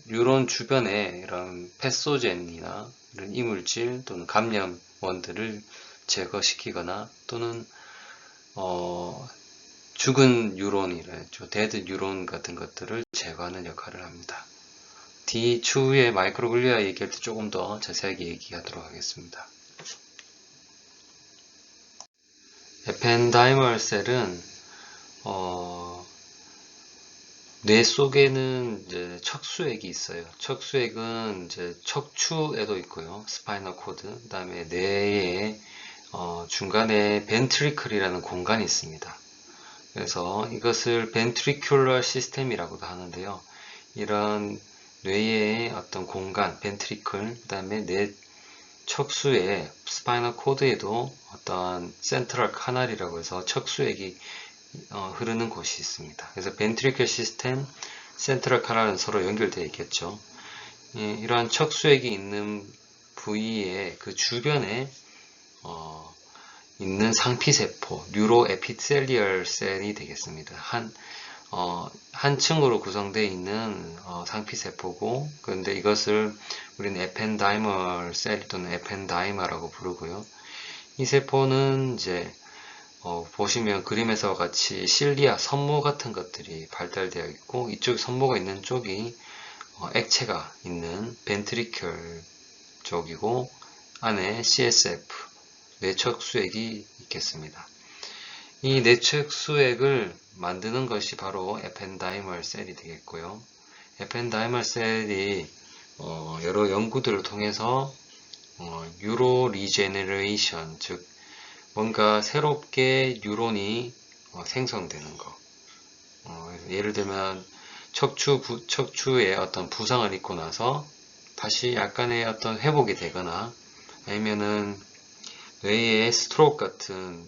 뉴론 주변에 이런 패소젠이나 이런 이물질 또는 감염원들을 제거시키거나, 또는 죽은 뉴론이죠, 데드 뉴론 같은 것들을 제거하는 역할을 합니다. 추후에 마이크로글리아 얘기할 때 조금 더 자세하게 얘기하도록 하겠습니다. 에펜다이멀 셀은 뇌 속에는 이제 척수액이 있어요. 척수액은 이제 척추에도 있고요. 스파이널 코드, 그 다음에 뇌의 중간에 벤트리클이라는 공간이 있습니다. 그래서 이것을 벤트리큘러 시스템이라고도 하는데요. 이런 뇌의 어떤 공간, 벤트리클, 그 다음에 뇌 척수의 스파이널 코드에도 어떤 센트럴 카날이라고 해서 척수액이 흐르는 곳이 있습니다. 그래서 벤트리클 시스템, 센트럴 카날은 서로 연결되어 있겠죠. 이러한 척수액이 있는 부위의 그 주변에 있는 상피세포, 뉴로 에피셀리얼 셀이 되겠습니다. 한 층으로 구성되어 있는 상피세포고, 그런데 이것을 우리는 에펜다이멀 셀 또는 에펜다이마라고 부르고요. 이 세포는 이제 보시면 그림에서 같이 실리아, 섬모 같은 것들이 발달되어 있고, 이쪽 섬모가 있는 쪽이 액체가 있는 벤트리큘 쪽이고 안에 CSF 뇌척 수액이 있겠습니다. 이 뇌척 수액을 만드는 것이 바로 에펜다이멀 셀이 되겠고요. 에펜다이멀 셀이 여러 연구들을 통해서 뉴로 리제네레이션, 즉 뭔가 새롭게 뉴런이 생성되는 것. 예를 들면 척추에 어떤 부상을 입고 나서 다시 약간의 어떤 회복이 되거나 아니면은 뇌에 스트로크 같은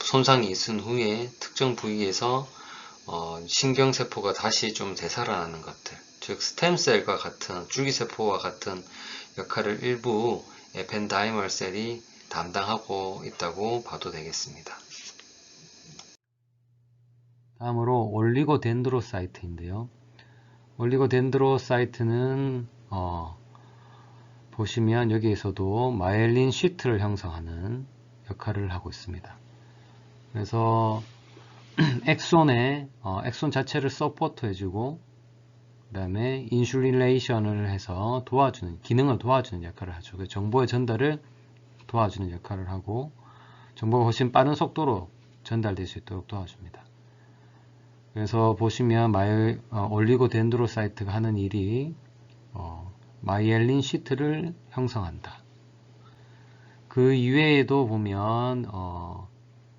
손상이 있은 후에 특정 부위에서 신경세포가 다시 좀 되살아나는 것들, 즉 스템셀과 같은 줄기세포와 같은 역할을 일부 에펜다이멀 셀이 담당하고 있다고 봐도 되겠습니다. 다음으로 올리고덴드로사이트인데요. 올리고덴드로사이트는 보시면 여기에서도 마이엘린 시트를 형성하는 역할을 하고 있습니다. 그래서 엑손 자체를 서포트 해주고 그 다음에 인슐레이션을 해서 기능을 도와주는 역할을 하죠. 그래서 정보의 전달을 도와주는 역할을 하고 정보가 훨씬 빠른 속도로 전달될 수 있도록 도와줍니다. 그래서 보시면 올리고덴드로사이트가 하는 일이 마이엘린 시트를 형성한다. 그 이외에도 보면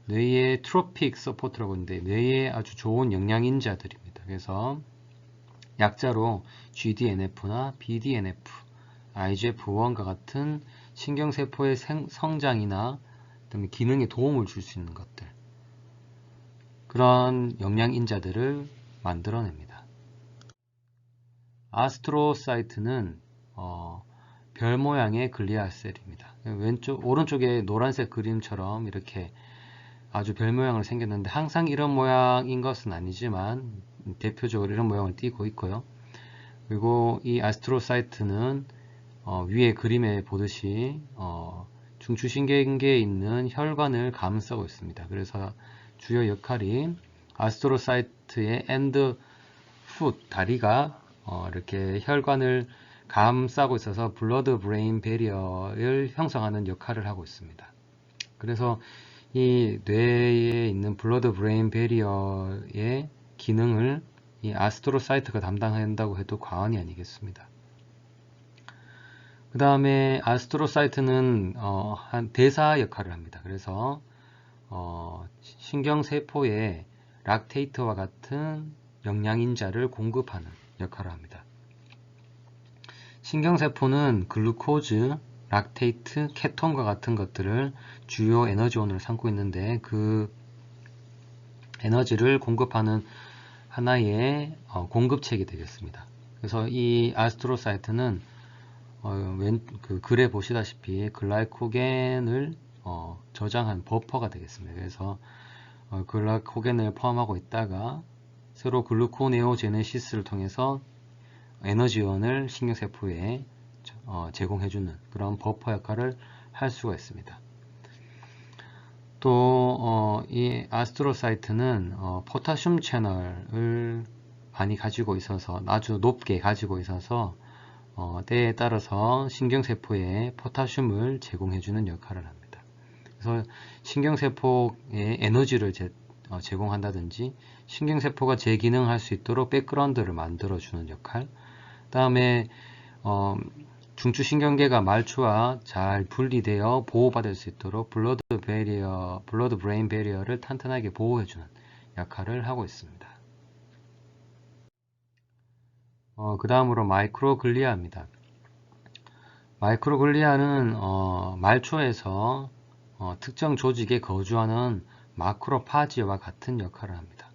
뇌의 트로픽 서포트라고 하는데 뇌에 아주 좋은 영양인자들입니다. 그래서 약자로 GDNF나 BDNF, IGF-1과 같은 신경세포의 성장이나 기능에 도움을 줄 수 있는 것들, 그런 영양인자들을 만들어냅니다. 아스트로사이트는 별 모양의 글리아셀입니다. 오른쪽에 노란색 그림처럼 이렇게 아주 별 모양으로 생겼는데 항상 이런 모양인 것은 아니지만 대표적으로 이런 모양을 띠고 있고요. 그리고 이 아스트로사이트는 위에 그림에 보듯이 중추신경계에 있는 혈관을 감싸고 있습니다. 그래서 주요 역할이 아스트로사이트의 엔드 풋, 다리가 이렇게 혈관을 감싸고 있어서 블러드 브레인 베리어를 형성하는 역할을 하고 있습니다. 그래서 이 뇌에 있는 블러드 브레인 베리어의 기능을 이 아스트로사이트가 담당한다고 해도 과언이 아니겠습니다. 그 다음에 아스트로사이트는 한 대사 역할을 합니다. 그래서 신경세포에 락테이트와 같은 영양인자를 공급하는 역할을 합니다. 신경세포는 글루코즈, 락테이트, 케톤과 같은 것들을 주요 에너지원으로 삼고 있는데 그 에너지를 공급하는 하나의 공급책이 되겠습니다. 그래서 이 아스트로사이트는 그 글에 보시다시피 글라이코겐을 저장한 버퍼가 되겠습니다. 그래서 글라이코겐을 포함하고 있다가 새로 글루코네오제네시스를 통해서 에너지원을 신경세포에 제공해주는 그런 버퍼 역할을 할 수가 있습니다. 또 이 아스트로사이트는 포타슘 채널을 많이 가지고 있어서 아주 높게 가지고 있어서 때에 따라서 신경세포에 포타슘을 제공해주는 역할을 합니다. 그래서 신경세포에 에너지를 제공한다든지 신경세포가 재기능할 수 있도록 백그라운드를 만들어주는 역할, 그 다음에 중추신경계가 말초와 잘 분리되어 보호받을 수 있도록 블러드 브레인 베리어를 탄탄하게 보호해주는 역할을 하고 있습니다. 그 다음으로 마이크로글리아입니다. 마이크로글리아는 말초에서 특정 조직에 거주하는 마크로파지와 같은 역할을 합니다.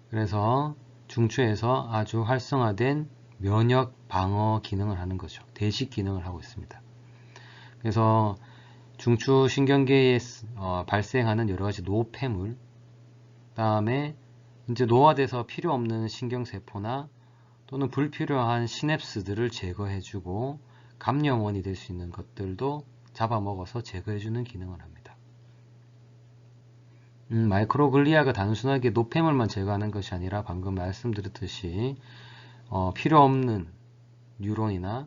그래서 중추에서 아주 활성화된 면역 방어 기능을 하는 거죠. 대식 기능을 하고 있습니다. 그래서 중추신경계에 발생하는 여러 가지 노폐물, 다음에 이제 노화돼서 필요 없는 신경세포나 또는 불필요한 시냅스들을 제거해주고 감염원이 될 수 있는 것들도 잡아먹어서 제거해주는 기능을 합니다. 마이크로글리아가 단순하게 노폐물만 제거하는 것이 아니라 방금 말씀드렸듯이 필요 없는 뉴런이나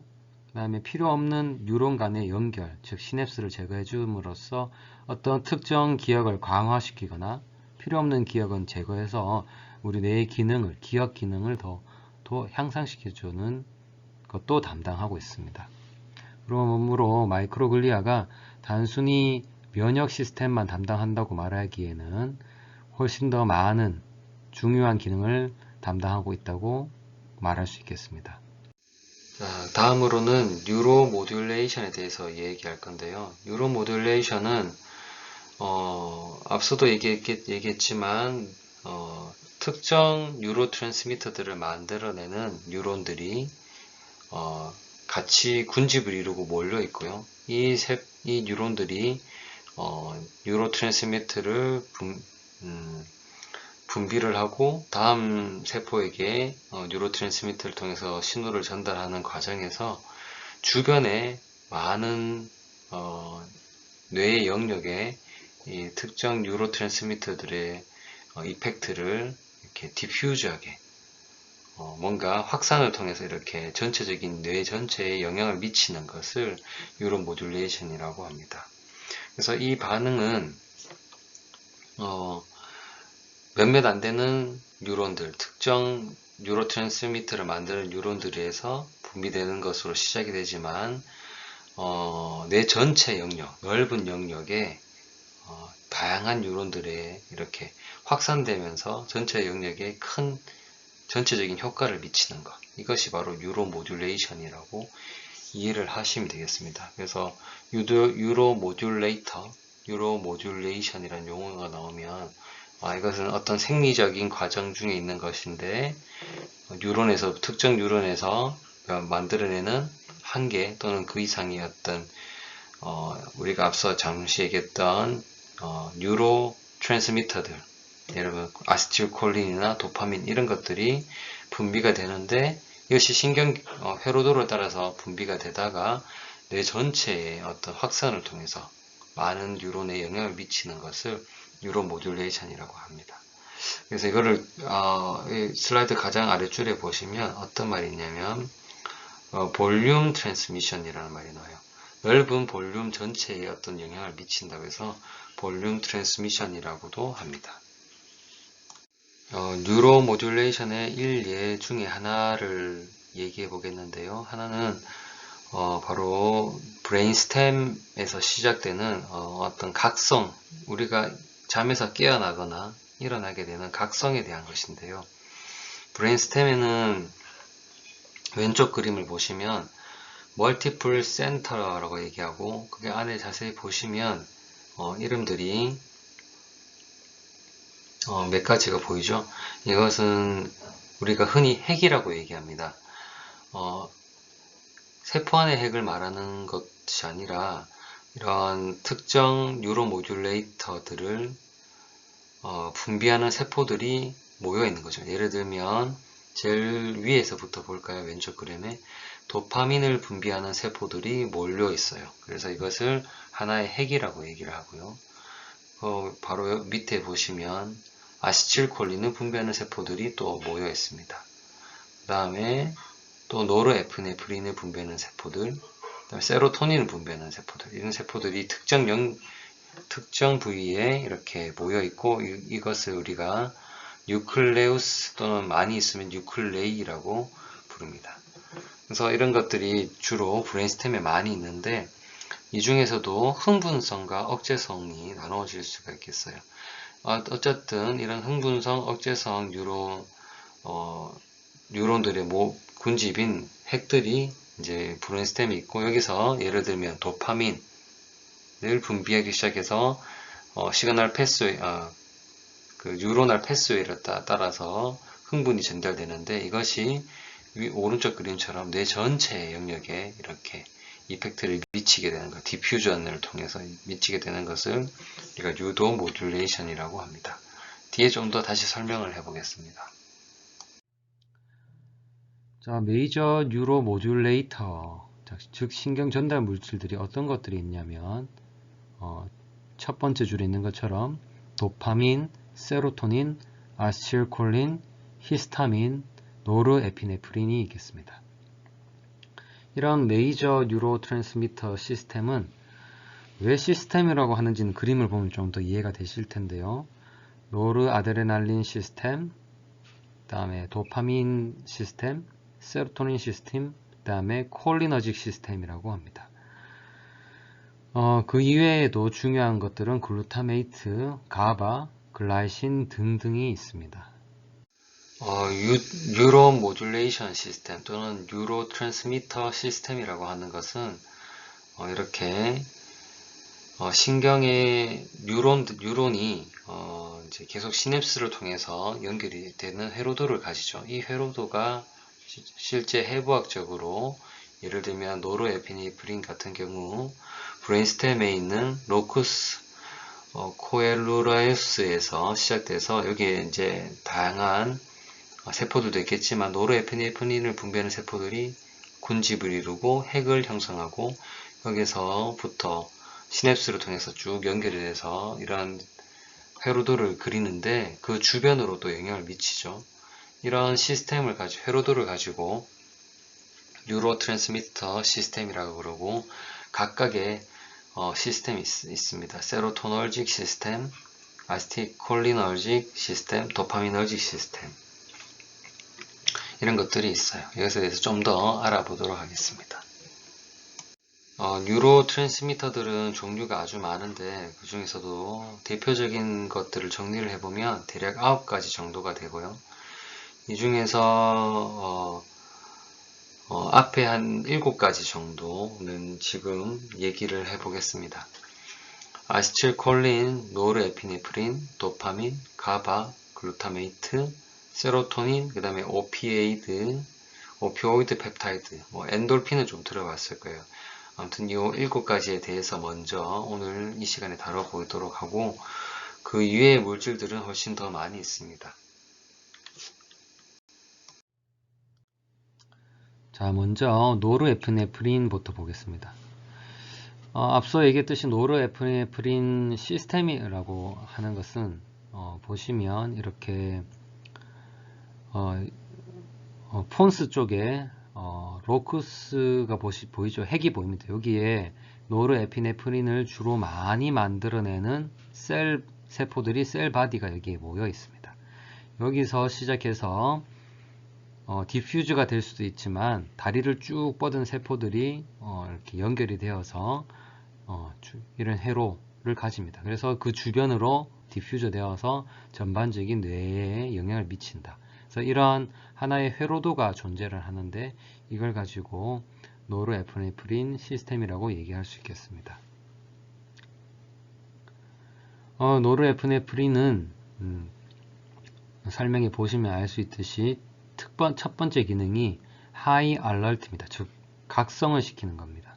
다음에 필요 없는 뉴런 간의 연결, 즉 시냅스를 제거해 줌으로써 어떤 특정 기억을 강화시키거나 필요 없는 기억은 제거해서 우리 뇌의 기능을, 기억 기능을 더 향상시켜주는 것도 담당하고 있습니다. 그러므로 마이크로글리아가 단순히 면역 시스템만 담당한다고 말하기에는 훨씬 더 많은 중요한 기능을 담당하고 있다고 말할 수 있겠습니다. 자, 다음으로는 뉴로모듈레이션에 대해서 얘기할 건데요. 뉴로모듈레이션은 앞서도 얘기했지만 특정 뉴로트랜스미터들을 만들어내는 뉴런들이 같이 군집을 이루고 몰려 있고요. 이 뉴런들이 뉴로트랜스미터를 분비를 하고 다음 세포에게 뉴로트랜스미터를 통해서 신호를 전달하는 과정에서 주변에 많은 뇌의 영역에 이 특정 뉴로트랜스미터들의 이펙트를 이렇게 디퓨즈하게 뭔가 확산을 통해서 이렇게 전체적인 뇌 전체에 영향을 미치는 것을 뉴로모듈레이션이라고 합니다. 그래서 이 반응은 몇몇 안 되는 뉴런들, 특정 뉴로트랜스미터를 만드는 뉴런들에서 분비되는 것으로 시작이 되지만 뇌 전체 영역, 넓은 영역에 다양한 뉴런들에 이렇게 확산되면서 전체 영역에 큰 전체적인 효과를 미치는 것, 이것이 바로 뉴로모듈레이션이라고 이해를 하시면 되겠습니다. 그래서 뉴로모듈레이션이라는 용어가 나오면 이것은 어떤 생리적인 과정 중에 있는 것인데 특정 뉴런에서 만들어내는 한 개 또는 그 이상의 어떤 우리가 앞서 잠시 얘기했던 뉴로 트랜스미터들, 예를 들면 아세틸콜린이나 도파민 이런 것들이 분비가 되는데 이것이 신경 회로도를 따라서 분비가 되다가 뇌 전체의 어떤 확산을 통해서 많은 뉴런에 영향을 미치는 것을 뉴로모듈레이션이라고 합니다. 그래서 이거를 슬라이드 가장 아래줄에 보시면 어떤 말이 있냐면 볼륨 트랜스미션이라는 말이 나와요. 넓은 볼륨 전체에 어떤 영향을 미친다고 해서 볼륨 트랜스미션이라고도 합니다. 뉴로모듈레이션의 일예 중에 하나를 얘기해 보겠는데요. 하나는 바로 브레인스템에서 시작되는 어떤 각성, 우리가 잠에서 깨어나거나 일어나게 되는 각성에 대한 것인데요. 브레인스템에는 왼쪽 그림을 보시면 멀티플 센터라고 얘기하고 그게 안에 자세히 보시면 이름들이 몇 가지가 보이죠. 이것은 우리가 흔히 핵이라고 얘기합니다. 세포 안의 핵을 말하는 것이 아니라 이러한 특정 뉴로모듈레이터들을 분비하는 세포들이 모여 있는 거죠. 예를 들면 제일 위에서부터 볼까요? 왼쪽 그림에 도파민을 분비하는 세포들이 몰려 있어요. 그래서 이것을 하나의 핵이라고 얘기를 하고요. 바로 밑에 보시면 아세틸콜린을 분비하는 세포들이 또 모여 있습니다. 그 다음에 또 노르에피네프린을 분비하는 세포들, 그다음에 세로토닌을 분비하는 세포들, 이런 세포들이 특정 부위에 이렇게 모여 있고 이것을 우리가 뉴클레우스 또는 많이 있으면 뉴클레이라고 부릅니다. 그래서 이런 것들이 주로 브레인스템에 많이 있는데 이 중에서도 흥분성과 억제성이 나누어질 수가 있겠어요. 어쨌든 이런 흥분성, 억제성 뉴런들의 군집인 핵들이 이제 브레인스템에 있고 여기서 예를 들면 도파민을 분비하기 시작해서 시그널 패스웨이, 그 뉴로널 패스웨이를 따라서 흥분이 전달되는데 이것이 오른쪽 그림처럼 뇌 전체 영역에 이렇게 이펙트를 미치게 되는 것, 디퓨전을 통해서 미치게 되는 것을 우리가 뉴로모듈레이션이라고 합니다. 뒤에 좀 더 다시 설명을 해보겠습니다. 자, 메이저 뉴로모듈레이터, 즉 신경 전달 물질들이 어떤 것들이 있냐면 첫 번째 줄에 있는 것처럼 도파민, 세로토닌, 아세틸콜린, 히스타민, 노르에피네프린이 있겠습니다. 이런 메이저 뉴로 트랜스미터 시스템은 왜 시스템이라고 하는지는 그림을 보면 좀 더 이해가 되실 텐데요. 노르아드레날린 시스템, 그 다음에 도파민 시스템, 세로토닌 시스템, 그 다음에 콜리너직 시스템이라고 합니다. 그 이외에도 중요한 것들은 글루타메이트, 가바, 글라이신 등등이 있습니다. 뉴로 모듈레이션 시스템 또는 뉴로 트랜스미터 시스템이라고 하는 것은 이렇게 신경의 뉴론이 이제 계속 시냅스를 통해서 연결이 되는 회로도를 가지죠. 이 회로도가 실제 해부학적으로 예를 들면 노르에피네프린 같은 경우 브레인스템에 있는 로쿠스 코엘루라이스에서 시작돼서 여기에 이제 다양한 세포들도 있겠지만 노르에피네프린을 분비하는 세포들이 군집을 이루고 핵을 형성하고 여기서부터 시냅스를 통해서 쭉 연결이 돼서 이런 회로도를 그리는데 그 주변으로도 영향을 미치죠. 이런 시스템을 가지고 회로도를 가지고 뉴로 트랜스미터 시스템이라고 그러고 각각의 시스템이 있습니다. 세로토널직 시스템, 아세틸콜리너직 시스템, 도파미너직 시스템 이런 것들이 있어요. 이것에 대해서 좀 더 알아보도록 하겠습니다. 뉴로 트랜스미터들은 종류가 아주 많은데 그 중에서도 대표적인 것들을 정리를 해보면 대략 9가지 정도가 되고요. 이 중에서 앞에 한 7가지 정도는 지금 얘기를 해보겠습니다. 아세틸콜린, 노르에피네프린, 도파민, 가바, 글루타메이트, 세로토닌, 그 다음에 오피오이드 펩타이드, 엔돌핀은 좀 들어봤을 거예요. 아무튼 이 7가지에 대해서 먼저 오늘 이 시간에 다뤄보도록 하고 그 이외의 물질들은 훨씬 더 많이 있습니다. 자, 먼저 노르에피네프린부터 보겠습니다. 앞서 얘기했듯이 노르에피네프린 시스템이라고 하는 것은 보시면 이렇게 폰스 쪽에 로쿠스가 보이죠? 핵이 보입니다. 여기에 노르에피네프린을 주로 많이 만들어내는 세포들이 셀 바디가 여기에 모여 있습니다. 여기서 시작해서 디퓨즈가 될 수도 있지만 다리를 쭉 뻗은 세포들이 이렇게 연결이 되어서 이런 회로를 가집니다. 그래서 그 주변으로 디퓨저 되어서 전반적인 뇌에 영향을 미친다. 그래서 이러한 하나의 회로도가 존재를 하는데 이걸 가지고 노르에피네프린 시스템이라고 얘기할 수 있겠습니다. 노르에피네프린은 설명해 보시면 알 수 있듯이 첫 번째 기능이 하이 알러트입니다. 즉 각성을 시키는 겁니다.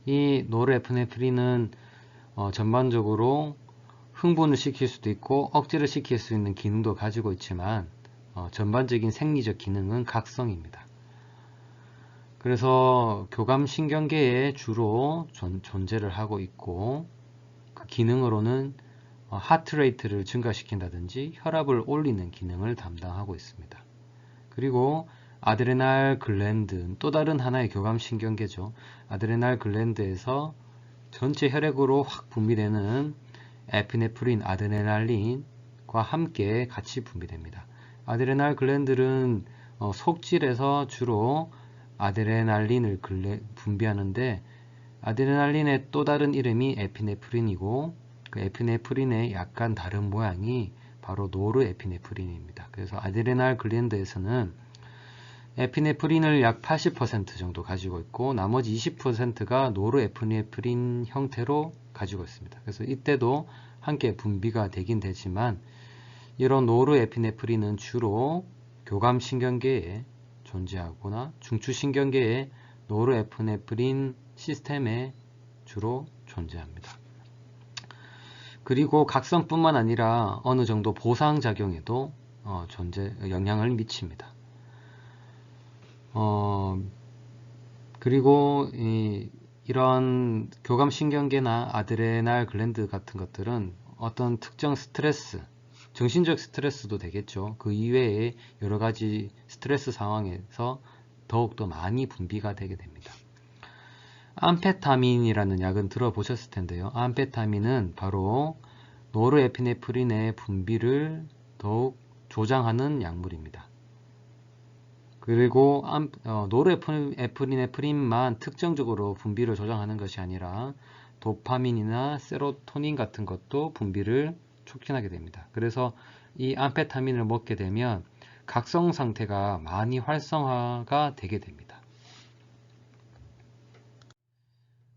이 노르에피네프린은 전반적으로 흥분을 시킬 수도 있고 억제를 시킬 수 있는 기능도 가지고 있지만 전반적인 생리적 기능은 각성입니다. 그래서 교감신경계에 주로 존재를 하고 있고 그 기능으로는 하트레이트를 증가시킨다든지 혈압을 올리는 기능을 담당하고 있습니다. 그리고 아드레날 글랜드, 또 다른 하나의 교감신경계죠. 아드레날 글랜드에서 전체 혈액으로 확 분비되는 에피네프린, 아드레날린과 함께 같이 분비됩니다. 아드레날 글랜드는 속질에서 주로 아드레날린을 분비하는데 아드레날린의 또 다른 이름이 에피네프린이고 그 에피네프린의 약간 다른 모양이 바로 노르에피네프린입니다. 그래서 아드레날 글랜드에서는 에피네프린을 약 80% 정도 가지고 있고 나머지 20%가 노르에피네프린 형태로 가지고 있습니다. 그래서 이때도 함께 분비가 되긴 되지만 이런 노르에피네프린은 주로 교감신경계에 존재하거나 중추신경계의 노르에피네프린 시스템에 주로 존재합니다. 그리고 각성뿐만 아니라 어느 정도 보상작용에도 영향을 미칩니다. 그리고 이런 교감신경계나 아드레날 글랜드 같은 것들은 어떤 특정 스트레스, 정신적 스트레스도 되겠죠. 그 이외에 여러 가지 스트레스 상황에서 더욱더 많이 분비가 되게 됩니다. 암페타민이라는 약은 들어보셨을 텐데요. 암페타민은 바로 노르에피네프린의 분비를 더욱 조장하는 약물입니다. 그리고 노르에피네프린만 특정적으로 분비를 조장하는 것이 아니라 도파민이나 세로토닌 같은 것도 분비를 촉진하게 됩니다. 그래서 이 암페타민을 먹게 되면 각성 상태가 많이 활성화가 되게 됩니다.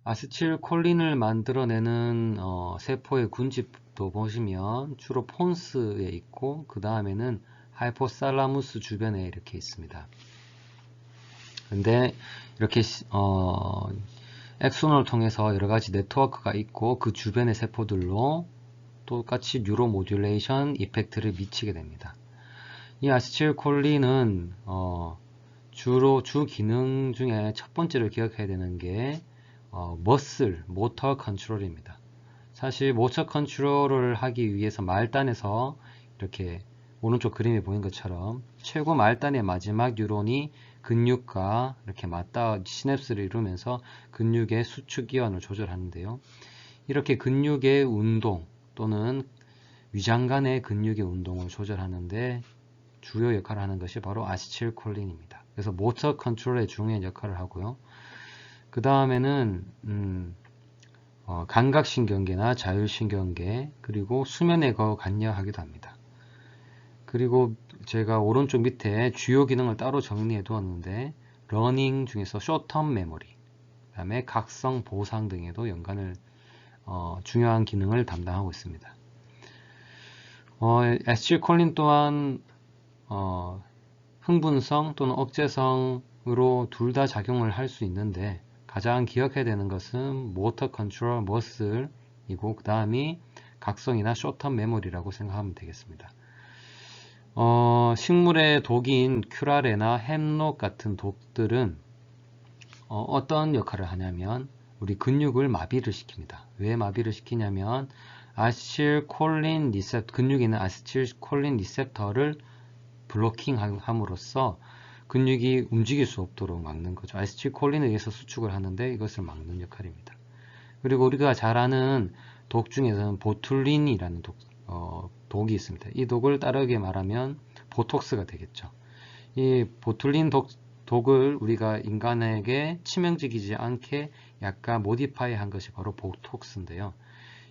아세틸콜린을 만들어내는 세포의 군집도 보시면 주로 폰스에 있고 그 다음에는 하이포살라무스 주변에 이렇게 있습니다. 근데 이렇게 엑손을 통해서 여러 가지 네트워크가 있고 그 주변의 세포들로 똑같이 뉴로모듈레이션 이펙트를 미치게 됩니다. 이 아세틸콜린은 주로 주 기능 중에 첫 번째로 기억해야 되는 게 머슬, 모터 컨트롤입니다. 사실 모터 컨트롤을 하기 위해서 말단에서 이렇게 오른쪽 그림에 보인 것처럼 최고 말단의 마지막 뉴런이 근육과 이렇게 맞닿아 시냅스를 이루면서 근육의 수축 이완을 조절하는데요. 이렇게 근육의 운동 또는 위장 간의 근육의 운동을 조절하는데 주요 역할을 하는 것이 바로 아세틸콜린입니다. 그래서 모터 컨트롤에 중요한 역할을 하고요. 그 다음에는 감각신경계나 자율신경계 그리고 수면에 관여하기도 합니다. 그리고 제가 오른쪽 밑에 주요 기능을 따로 정리해 두었는데 러닝 중에서 쇼텀 메모리, 그 다음에 각성 보상 등에도 중요한 기능을 담당하고 있습니다. 아세틸콜린 또한 흥분성 또는 억제성으로 둘 다 작용을 할 수 있는데 가장 기억해야 되는 것은 모터 컨트롤 머슬이고 그 다음이 각성이나 쇼텀 메모리라고 생각하면 되겠습니다. 식물의 독인 큐라레나 햄록 같은 독들은 어떤 역할을 하냐면 우리 근육을 마비를 시킵니다. 왜 마비를 시키냐면 아세틸콜린 리셉터, 근육에 있는 아세틸콜린 리셉터를 블로킹함으로써 근육이 움직일 수 없도록 막는 거죠. 아세틸콜린에 의해서 수축을 하는데 이것을 막는 역할입니다. 그리고 우리가 잘 아는 독 중에서는 보툴린이라는 독이 있습니다. 이 독을 따르게 말하면 보톡스가 되겠죠. 이 보툴린 독을 우리가 인간에게 치명적이지 않게 약간 모디파이 한 것이 바로 보톡스인데요.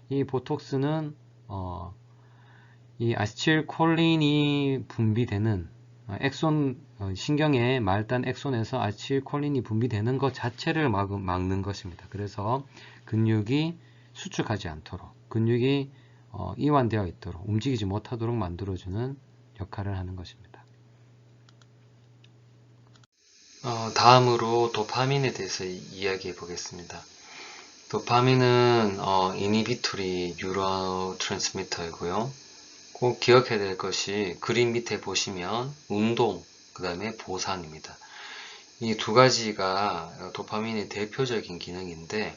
이 보톡스는 이 아세틸콜린이 분비되는 신경의 말단 엑손에서 아세틸콜린이 분비되는 것 자체를 막는 것입니다. 그래서 근육이 수축하지 않도록 근육이 이완되어 있도록 움직이지 못하도록 만들어주는 역할을 하는 것입니다. 다음으로 도파민에 대해서 이야기해 보겠습니다. 도파민은 이니비토리 뉴로 트랜스미터이고요. 꼭 기억해야 될 것이 그림 밑에 보시면 운동, 그 다음에 보상입니다. 이 두 가지가 도파민의 대표적인 기능인데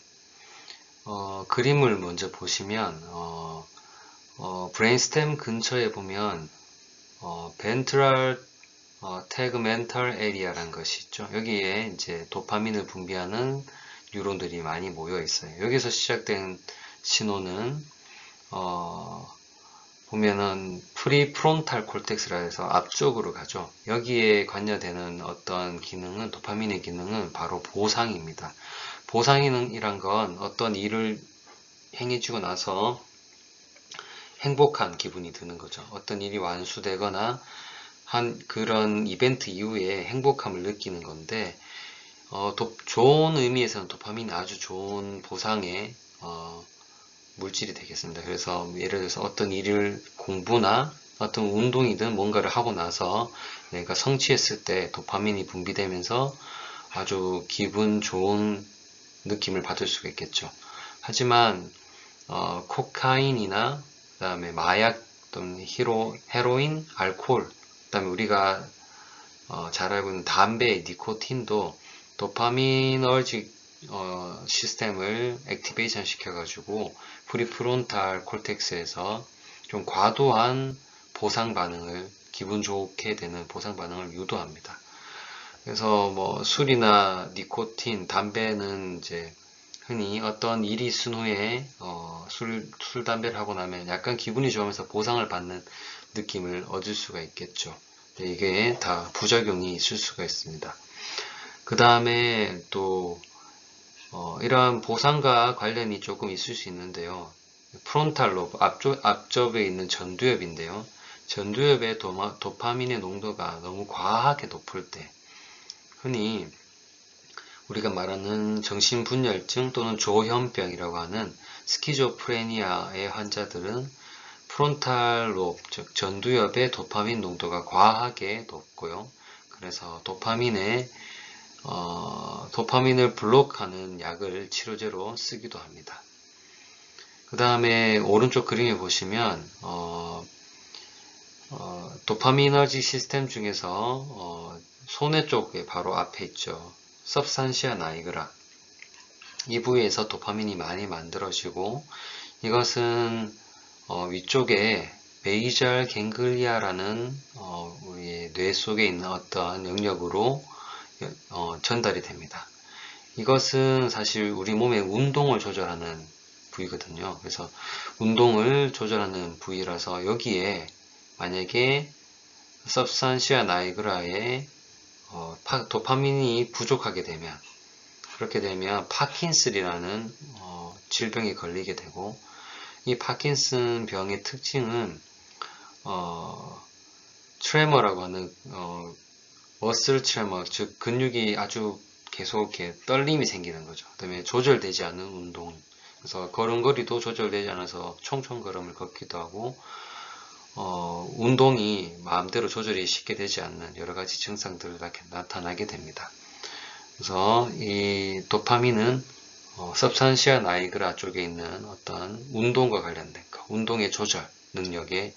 그림을 먼저 보시면 브레인스템 근처에 보면 벤트럴 태그멘탈 에리아라는 것이 있죠. 여기에 이제 도파민을 분비하는 뉴런들이 많이 모여 있어요. 여기서 시작된 신호는 보면은 프리프론탈 콜텍스라 해서 앞쪽으로 가죠. 여기에 관여되는 어떤 기능은 도파민의 기능은 바로 보상입니다. 보상이란 건 어떤 일을 행해주고 나서 행복한 기분이 드는 거죠. 어떤 일이 완수되거나 한 그런 이벤트 이후에 행복함을 느끼는 건데 좋은 의미에서는 도파민이 아주 좋은 보상의 물질이 되겠습니다. 그래서 예를 들어서 어떤 일을 공부나 어떤 운동이든 뭔가를 하고 나서 내가 성취했을 때 도파민이 분비되면서 아주 기분 좋은 느낌을 받을 수가 있겠죠. 하지만 코카인이나 그 다음에 마약 또는 헤로인, 알코올, 그 다음에 우리가 잘 알고 있는 담배, 니코틴도 도파미너직 시스템을 액티베이션 시켜가지고 프리프론탈 콜텍스에서 좀 과도한 보상 반응을 기분 좋게 되는 보상 반응을 유도합니다. 그래서 뭐 술이나 니코틴, 담배는 이제 흔히 어떤 일이 있은 후에 술, 담배를 하고 나면 약간 기분이 좋으면서 보상을 받는 느낌을 얻을 수가 있겠죠. 이게 다 부작용이 있을 수가 있습니다. 그 다음에 또 이러한 보상과 관련이 조금 있을 수 있는데요. 프론탈 로브, 앞접에 있는 전두엽인데요. 전두엽의 도파민의 농도가 너무 과하게 높을 때, 흔히 우리가 말하는 정신분열증 또는 조현병이라고 하는 스키조프레니아의 환자들은 프론탈 로브, 즉 전두엽의 도파민 농도가 과하게 높고요. 그래서 도파민을 블록하는 약을 치료제로 쓰기도 합니다. 그 다음에 오른쪽 그림에 보시면 도파미너지 시스템 중에서 손해 쪽에 바로 앞에 있죠. substantia nigra. 이 부위에서 도파민이 많이 만들어지고, 이것은 위쪽에 베이잘 갱글리아라는 우리의 뇌 속에 있는 어떠한 영역으로 전달이 됩니다. 이것은 사실 우리 몸의 운동을 조절하는 부위거든요. 그래서 운동을 조절하는 부위라서 여기에 만약에 substantia nigra에 도파민이 부족하게 되면, 그렇게 되면 파킨슨이라는 질병에 걸리게 되고, 이 파킨슨 병의 특징은 트레머라고 하는 머슬 트레머, 즉 근육이 아주 계속 이렇게 떨림이 생기는 거죠. 그다음에 조절되지 않는 운동, 그래서 걸음걸이도 조절되지 않아서 총총 걸음을 걷기도 하고, 운동이 마음대로 조절이 쉽게 되지 않는 여러 가지 증상들이 나타나게 됩니다. 그래서 이 도파민은 substantia nigra 쪽에 있는 어떤 운동과 관련된 것, 운동의 조절 능력의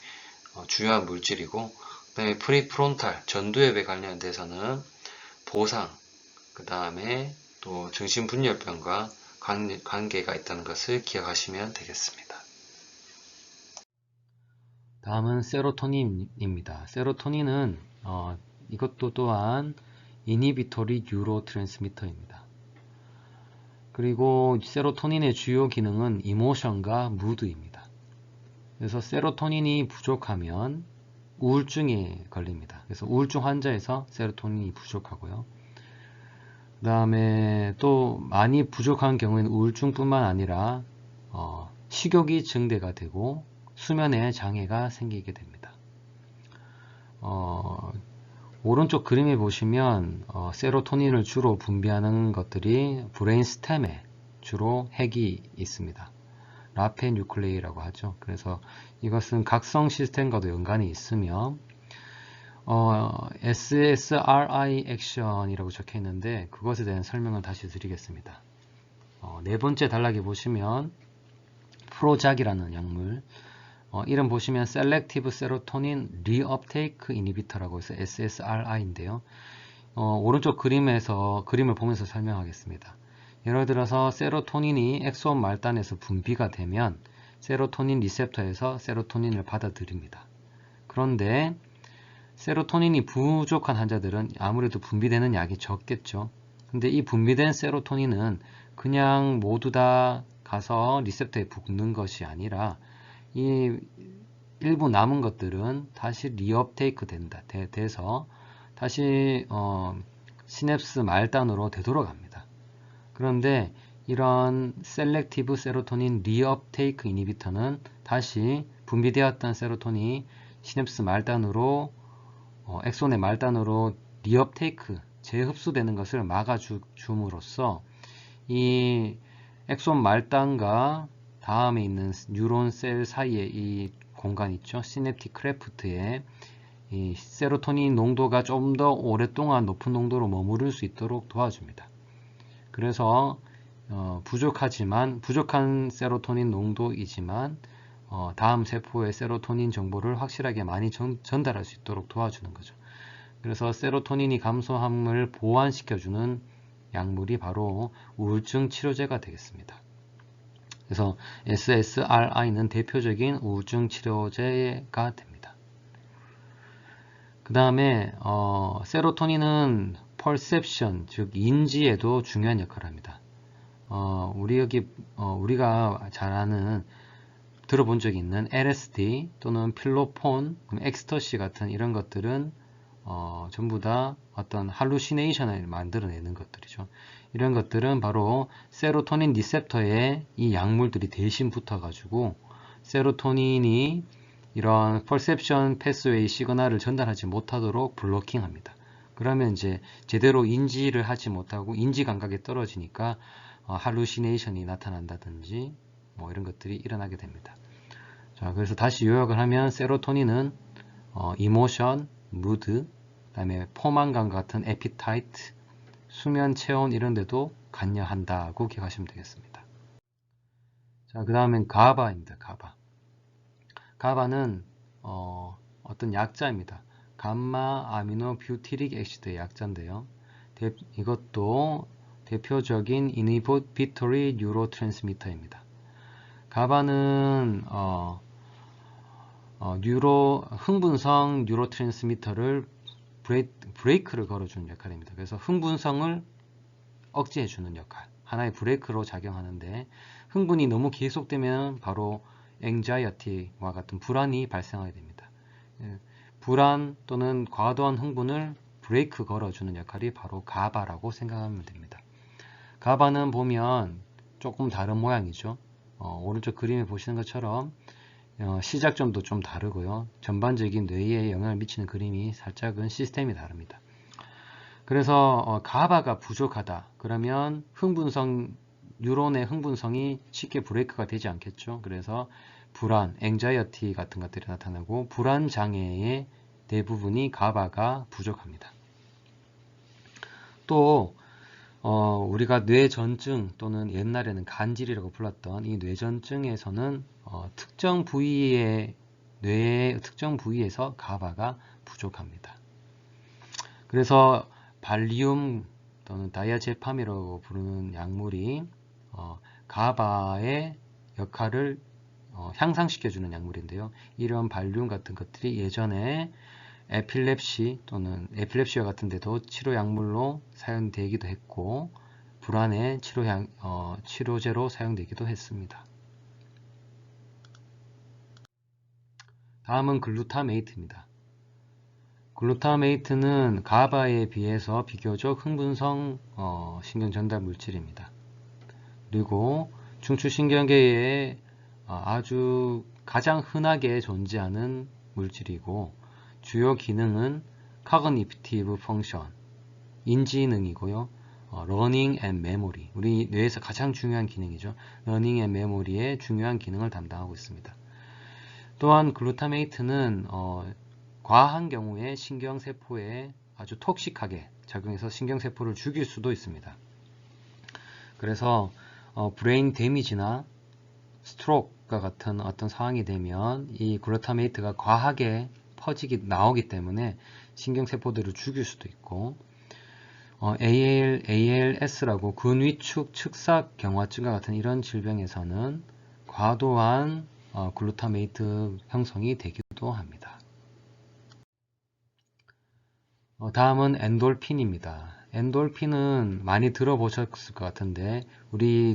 주요한 물질이고, 그 다음에 프리프론탈, 전두엽에 관련돼서는 보상, 그 다음에 또 정신분열병과 관계가 있다는 것을 기억하시면 되겠습니다. 다음은 세로토닌입니다. 세로토닌은 이것도 또한 이니비토리 뉴로 트랜스미터입니다. 그리고 세로토닌의 주요 기능은 이모션과 무드입니다. 그래서 세로토닌이 부족하면 우울증에 걸립니다. 그래서 우울증 환자에서 세로토닌이 부족하고요. 그 다음에 또 많이 부족한 경우에는 우울증뿐만 아니라 식욕이 증대가 되고 수면에 장애가 생기게 됩니다. 오른쪽 그림에 보시면 세로토닌을 주로 분비하는 것들이 브레인스템에 주로 핵이 있습니다. 라페 뉴클레이라고 하죠. 그래서 이것은 각성 시스템과도 연관이 있으며 SSRI 액션이라고 적혀 있는데 그것에 대한 설명을 다시 드리겠습니다. 네 번째 단락에 보시면 프로작이라는 약물, 이름 보시면 Selective Serotonin Reuptake Inhibitor라고 해서 SSRI인데요. 오른쪽 그림을 보면서 설명하겠습니다. 예를 들어서 세로토닌이 엑소온 말단에서 분비가 되면 세로토닌 리셉터에서 세로토닌을 받아들입니다. 그런데 세로토닌이 부족한 환자들은 아무래도 분비되는 약이 적겠죠. 근데 이 분비된 세로토닌은 그냥 모두 다 가서 리셉터에 붙는 것이 아니라 이 일부 남은 것들은 다시 리업테이크 돼서 다시 시냅스 말단으로 되돌아갑니다. 그런데 이런 셀렉티브 세로토닌 리업테이크 이니비터는 다시 분비되었던 세로토닌이 시냅스 말단으로 엑손의 말단으로 리업테이크 재흡수되는 것을 막아줌으로써 이 엑손 말단과 다음에 있는 뉴런 셀 사이에 이 공간 있죠. 시냅틱 크래프트에 이 세로토닌 농도가 좀 더 오랫동안 높은 농도로 머무를 수 있도록 도와줍니다. 그래서 부족한 세로토닌 농도이지만 다음 세포의 세로토닌 정보를 확실하게 많이 전달할 수 있도록 도와주는 거죠. 그래서 세로토닌이 감소함을 보완시켜주는 약물이 바로 우울증 치료제가 되겠습니다. 그래서 SSRI는 대표적인 우울증 치료제가 됩니다. 그 다음에 세로토닌은 perception, 즉 인지에도 중요한 역할을 합니다. 우리가 잘 아는 들어본 적이 있는 LSD 또는 필로폰, 엑스터시 같은 이런 것들은 전부 다 어떤 할루시네이션을 만들어내는 것들이죠. 이런 것들은 바로 세로토닌 리셉터에 이 약물들이 대신 붙어가지고 세로토닌이 이런 퍼셉션 패스웨이 시그널을 전달하지 못하도록 블로킹합니다. 그러면 이제 제대로 인지를 하지 못하고 인지 감각이 떨어지니까 할루시네이션이 나타난다든지 뭐 이런 것들이 일어나게 됩니다. 자, 그래서 다시 요약을 하면 세로토닌은 이모션, 무드, 그다음에 포만감 같은 에피타이트, 수면 체온 이런 데도 관여한다고 기억하시면 되겠습니다. 자, 그 다음엔 가바입니다. 가바는 어떤 약자입니다. 감마 아미노 뷰티릭 액시드의 약자인데요. 이것도 대표적인 이니비토리 뉴로트랜스미터입니다. 가바는 흥분성 뉴로트랜스미터를 브레이크를 걸어주는 역할입니다. 그래서 흥분성을 억제해주는 역할, 하나의 브레이크로 작용하는데 흥분이 너무 계속되면 바로 anxiety와 같은 불안이 발생하게 됩니다. 불안 또는 과도한 흥분을 브레이크 걸어주는 역할이 바로 가바라고 생각하면 됩니다. 가바는 보면 조금 다른 모양이죠. 오른쪽 그림에 보시는 것처럼 시작점도 좀 다르고요. 전반적인 뇌에 영향을 미치는 그림이 살짝은 시스템이 다릅니다. 그래서 가바가 부족하다. 그러면 뉴런의 흥분성이 쉽게 브레이크가 되지 않겠죠. 그래서 불안, anxiety 같은 것들이 나타나고 불안 장애의 대부분이 가바가 부족합니다. 또 우리가 뇌전증 또는 옛날에는 간질이라고 불렀던 이 뇌전증에서는 뇌의 특정 부위에서 가바가 부족합니다. 그래서 발리움 또는 다이아제팜이라고 부르는 약물이 가바의 역할을 향상시켜주는 약물인데요. 이런 발륨 같은 것들이 예전에 에필랩시 또는 에필랩시와 같은 데도 치료약물로 사용되기도 했고 불안의 치료제로 사용되기도 했습니다. 다음은 글루타메이트입니다. 글루타메이트는 가바에 비해서 비교적 흥분성 신경 전달 물질입니다. 그리고 중추신경계에 아주 가장 흔하게 존재하는 물질이고 주요 기능은 cognitive function, 인지능이고요. learning and memory, 우리 뇌에서 가장 중요한 기능이죠. learning and memory의 중요한 기능을 담당하고 있습니다. 또한 글루타메이트는 과한 경우에 신경세포에 아주 톡식하게 작용해서 신경세포를 죽일 수도 있습니다. 그래서 브레인 데미지나 스트로크가 같은 어떤 상황이 되면 이 글루타메이트가 과하게 나오기 때문에 신경세포들을 죽일 수도 있고 ALS라고 근위축 측삭 경화증과 같은 이런 질병에서는 과도한 글루타메이트 형성이 되기도 합니다. 다음은 엔돌핀입니다. 엔돌핀은 많이 들어보셨을 것 같은데 우리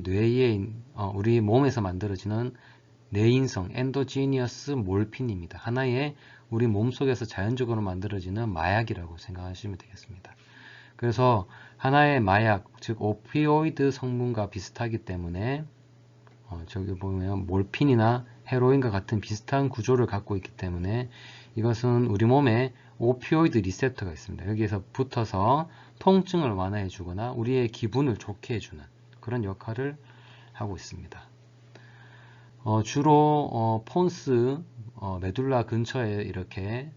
몸에서 만들어지는 내인성 엔도지니어스 몰핀입니다. 하나의 우리 몸속에서 자연적으로 만들어지는 마약이라고 생각하시면 되겠습니다. 그래서 하나의 마약, 즉 오피오이드 성분과 비슷하기 때문에 저기 보면 몰핀이나 헤로인과 같은 비슷한 구조를 갖고 있기 때문에 이것은 우리 몸에 오피오이드 리셉터가 있습니다. 여기에서 붙어서 통증을 완화해 주거나 우리의 기분을 좋게 해주는 그런 역할을 하고 있습니다. 주로 폰스, 메둘라 근처에 이렇게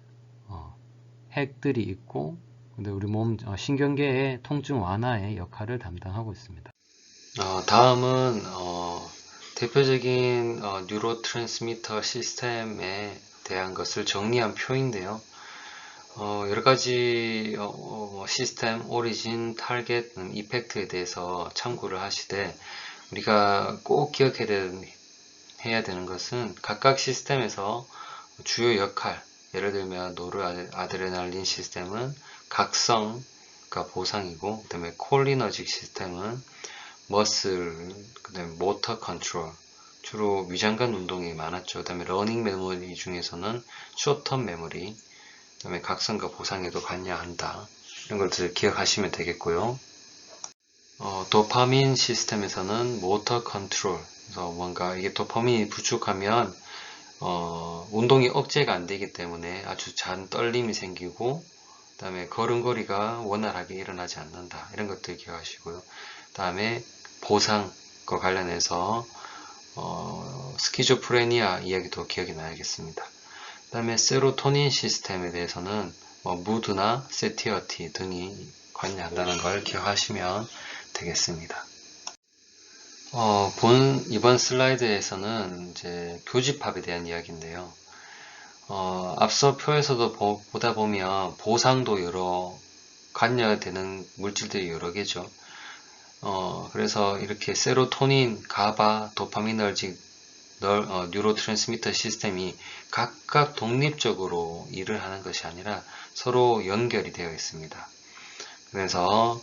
핵들이 있고 근데 우리 몸 신경계의 통증 완화의 역할을 담당하고 있습니다. 다음은 대표적인 뉴로트랜스미터 시스템에 대한 것을 정리한 표인데요. 여러가지 시스템, 오리진, 타겟, 이펙트에 대해서 참고를 하시되 우리가 꼭 기억해야 되는 것은 각각 시스템에서 주요 역할, 예를 들면 노르아드레날린 시스템은 각성, 보상이고, 그 다음에 콜리너직 시스템은 머슬, 그 다음에 모터 컨트롤, 주로 위장관 운동이 많았죠. 그 다음에 러닝 메모리 중에서는 쇼텀 메모리, 그 다음에 각성과 보상에도 관여한다. 이런 것들을 기억하시면 되겠고요. 도파민 시스템에서는 모터 컨트롤, 그래서 뭔가 이게 도파민이 부족하면 운동이 억제가 안 되기 때문에 아주 잔 떨림이 생기고, 그 다음에 걸음걸이가 원활하게 일어나지 않는다. 이런 것들 기억하시고요. 그 다음에 보상과 관련해서 스키조프레니아 이야기도 기억이 나야겠습니다. 그 다음에 세로토닌 시스템에 대해서는 무드나 세티어티 등이 관여한다는 걸 기억하시면 되겠습니다. 이번 슬라이드에서는 이제 교집합에 대한 이야기인데요. 앞서 표에서도 보다 보면 보상도 관여되는 물질들이 여러 개죠. 그래서 이렇게 세로토닌, 가바, 도파미너직 뉴로트랜스미터 시스템이 각각 독립적으로 일을 하는 것이 아니라 서로 연결이 되어 있습니다. 그래서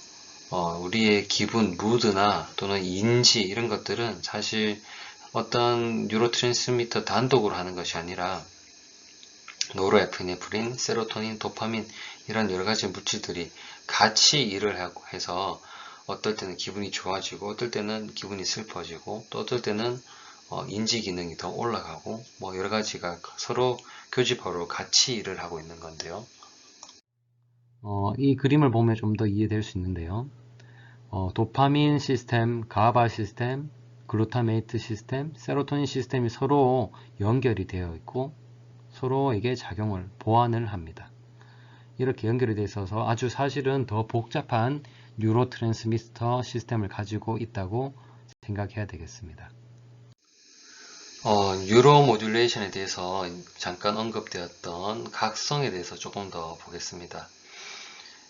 우리의 기분, 무드나 또는 인지 이런 것들은 사실 어떤 뉴로트랜스미터 단독으로 하는 것이 아니라 노르에피네프린, 세로토닌, 도파민 이런 여러 가지 물질들이 같이 일을 해서 어떨 때는 기분이 좋아지고 어떨 때는 기분이 슬퍼지고 또 어떨 때는 인지 기능이 더 올라가고 여러 가지가 서로 교집합으로 같이 일을 하고 있는 건데요. 이 그림을 보면 좀 더 이해될 수 있는데요. 도파민 시스템, 가바 시스템, 글루타메이트 시스템, 세로토닌 시스템이 서로 연결이 되어 있고 서로에게 작용을 보완을 합니다. 이렇게 연결이 되어 있어서 아주 사실은 더 복잡한 뉴로트랜스미터 시스템을 가지고 있다고 생각해야 되겠습니다. 뉴로모듈레이션에 대해서 잠깐 언급되었던 각성에 대해서 조금 더 보겠습니다.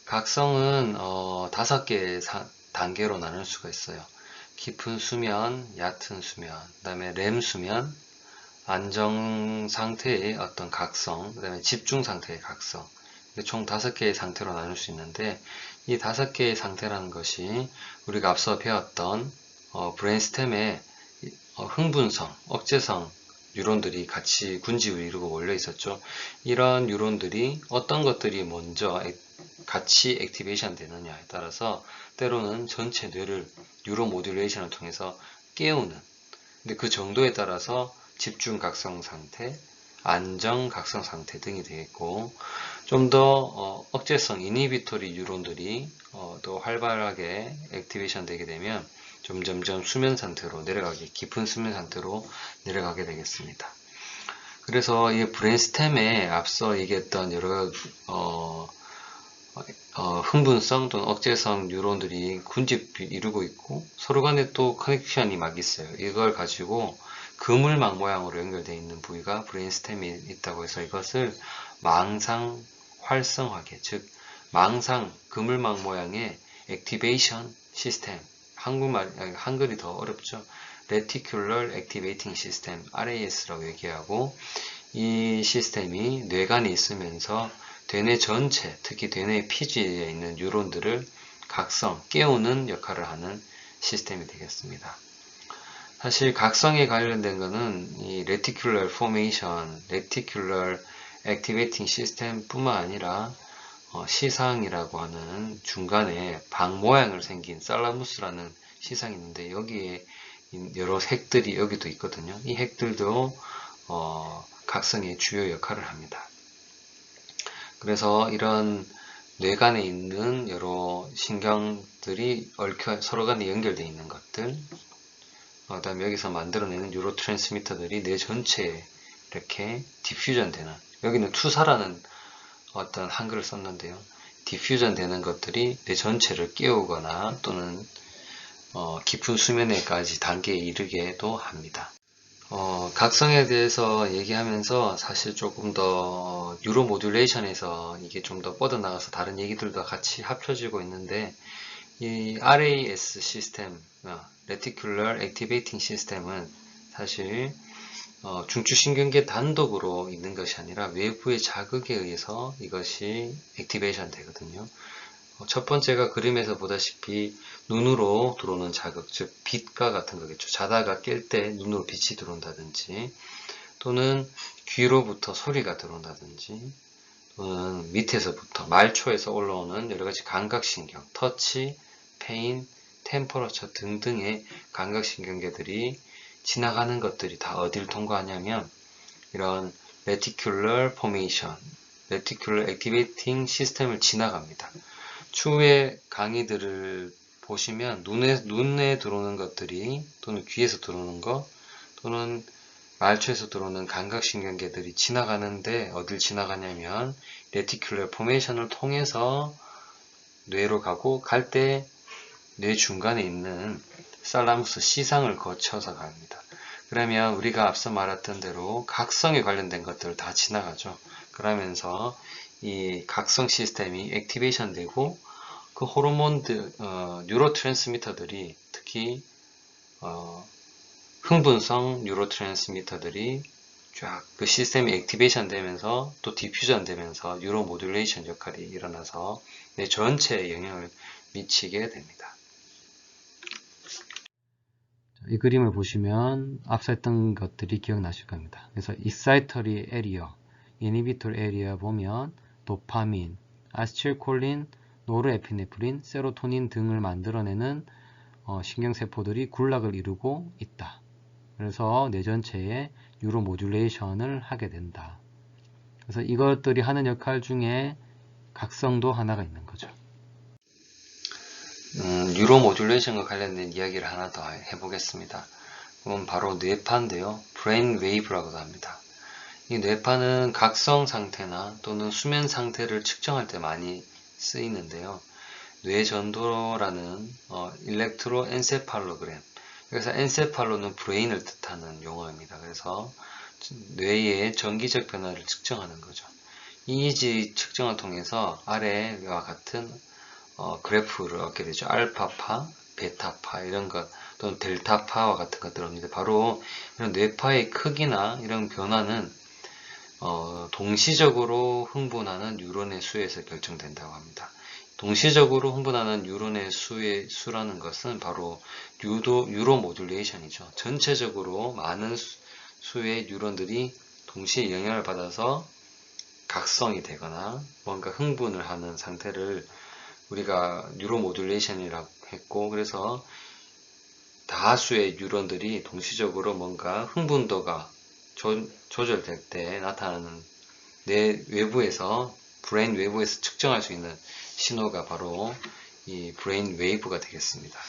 각성은 5개의 단계로 나눌 수가 있어요. 깊은 수면, 얕은 수면, 그 다음에 렘 수면, 안정 상태의 어떤 각성, 그 다음에 집중 상태의 각성. 총 5개의 상태로 나눌 수 있는데 이 5개의 상태라는 것이 우리가 앞서 배웠던 브레인스템의 흥분성, 억제성 뉴런들이 같이 군집을 이루고 몰려 있었죠. 이런 뉴런들이 어떤 것들이 먼저 같이 액티베이션 되느냐에 따라서 때로는 전체 뇌를 뉴로 모듈레이션을 통해서 깨우는, 근데 그 정도에 따라서 집중 각성 상태, 안정 각성 상태 등이 되겠고, 좀 더 억제성 이니비토리 뉴런들이 또 활발하게 액티베이션 되게 되면 점점점 수면 상태로 내려가게, 깊은 수면 상태로 내려가게 되겠습니다. 그래서 이 브레인스템에 앞서 얘기했던 여러 흥분성 또는 억제성 뉴런들이 군집 이루고 있고 서로 간에 또 커넥션이 막 있어요. 이걸 가지고 그물망 모양으로 연결되어 있는 부위가 브레인스템이 있다고 해서 이것을 망상 활성화계, 즉 망상 그물망 모양의 액티베이션 시스템, 한글이 더 어렵죠. Reticular Activating System, RAS라고 얘기하고, 이 시스템이 뇌간에 있으면서 대뇌 전체, 특히 대뇌 피지에 있는 뉴런들을 각성, 깨우는 역할을 하는 시스템이 되겠습니다. 사실 각성에 관련된 것은 이 Reticular Formation, Reticular Activating System 뿐만 아니라 시상이라고 하는 중간에 방 모양을 생긴 살라무스라는 시상이 있는데 여기에 여러 핵들이 여기도 있거든요. 이 핵들도 각성의 주요 역할을 합니다. 그래서 이런 뇌간에 있는 여러 신경들이 서로 간에 연결되어 있는 것들, 그 다음에 여기서 만들어내는 뉴로트랜스미터들이 뇌 전체에 이렇게 디퓨전 되는, 여기는 투사라는 어떤 한글을 썼는데요. 디퓨전 되는 것들이 뇌 전체를 깨우거나 또는 깊은 수면에까지 단계에 이르게도 합니다. 각성에 대해서 얘기하면서 사실 조금 더 뉴로모듈레이션에서 이게 좀 더 뻗어나가서 다른 얘기들도 같이 합쳐지고 있는데 이 RAS 시스템, Reticular Activating System은 사실 중추신경계 단독으로 있는 것이 아니라 외부의 자극에 의해서 이것이 액티베이션 되거든요. 첫 번째가 그림에서 보다시피 눈으로 들어오는 자극, 즉 빛과 같은 거겠죠. 자다가 깰 때 눈으로 빛이 들어온다든지, 또는 귀로부터 소리가 들어온다든지, 또는 밑에서부터 말초에서 올라오는 여러가지 감각신경, 터치, 페인, 템퍼러처 등등의 감각신경계들이 지나가는 것들이 다 어디를 통과하냐면 이런 레티큘러 포메이션, 레티큘러 액티베이팅 시스템을 지나갑니다. 추후에 강의들을 보시면 눈에 들어오는 것들이, 또는 귀에서 들어오는 것, 또는 말초에서 들어오는 감각신경계들이 지나가는데 어딜 지나가냐면 레티큘러 포메이션을 통해서 뇌로 가고, 갈 때 뇌 중간에 있는 살라무스 시상을 거쳐서 갑니다. 그러면 우리가 앞서 말했던 대로 각성에 관련된 것들을 다 지나가죠. 그러면서 이 각성 시스템이 액티베이션 되고, 그 호르몬들, 뉴로트랜스미터들이, 특히 흥분성 뉴로트랜스미터들이 쫙 그 시스템이 액티베이션 되면서 또 디퓨전 되면서 뉴로 모듈레이션 역할이 일어나서 뇌 전체에 영향을 미치게 됩니다. 이 그림을 보시면 앞서 했던 것들이 기억나실 겁니다. 그래서 excitatory area, inhibitory area 보면 도파민, 아세틸콜린, 노르에피네프린, 세로토닌 등을 만들어내는 신경세포들이 군락을 이루고 있다. 그래서 뇌 전체에 뉴로모듈레이션을 하게 된다. 그래서 이것들이 하는 역할 중에 각성도 하나가 있는 거죠. 뉴로모듈레이션과 관련된 이야기를 하나 더 해보겠습니다. 그건 바로 뇌파인데요. 브레인 웨이브라고도 합니다. 이 뇌파는 각성 상태나 또는 수면 상태를 측정할 때 많이 쓰이는데요. 뇌전도라는 일렉트로 엔세팔로그램, 그래서 엔세팔로는 브레인을 뜻하는 용어입니다. 그래서 뇌의 전기적 변화를 측정하는 거죠. EEG 측정을 통해서 아래와 같은 그래프를 얻게 되죠. 알파파, 베타파 이런 것, 또는 델타파와 같은 것들을 얻는데, 바로 이런 뇌파의 크기나 이런 변화는 동시적으로 흥분하는 뉴런의 수에서 결정된다고 합니다. 동시적으로 흥분하는 뉴런의 수라는 것은 바로 뉴로 모듈레이션이죠. 전체적으로 많은 수의 뉴런들이 동시에 영향을 받아서 각성이 되거나 뭔가 흥분을 하는 상태를 우리가 뉴로 모듈레이션이라고 했고, 그래서 다수의 뉴런들이 동시적으로 뭔가 흥분도가 조절될 때 나타나는 뇌 외부에서, 브레인 외부에서 측정할 수 있는 신호가 바로 이 브레인 웨이브가 되겠습니다.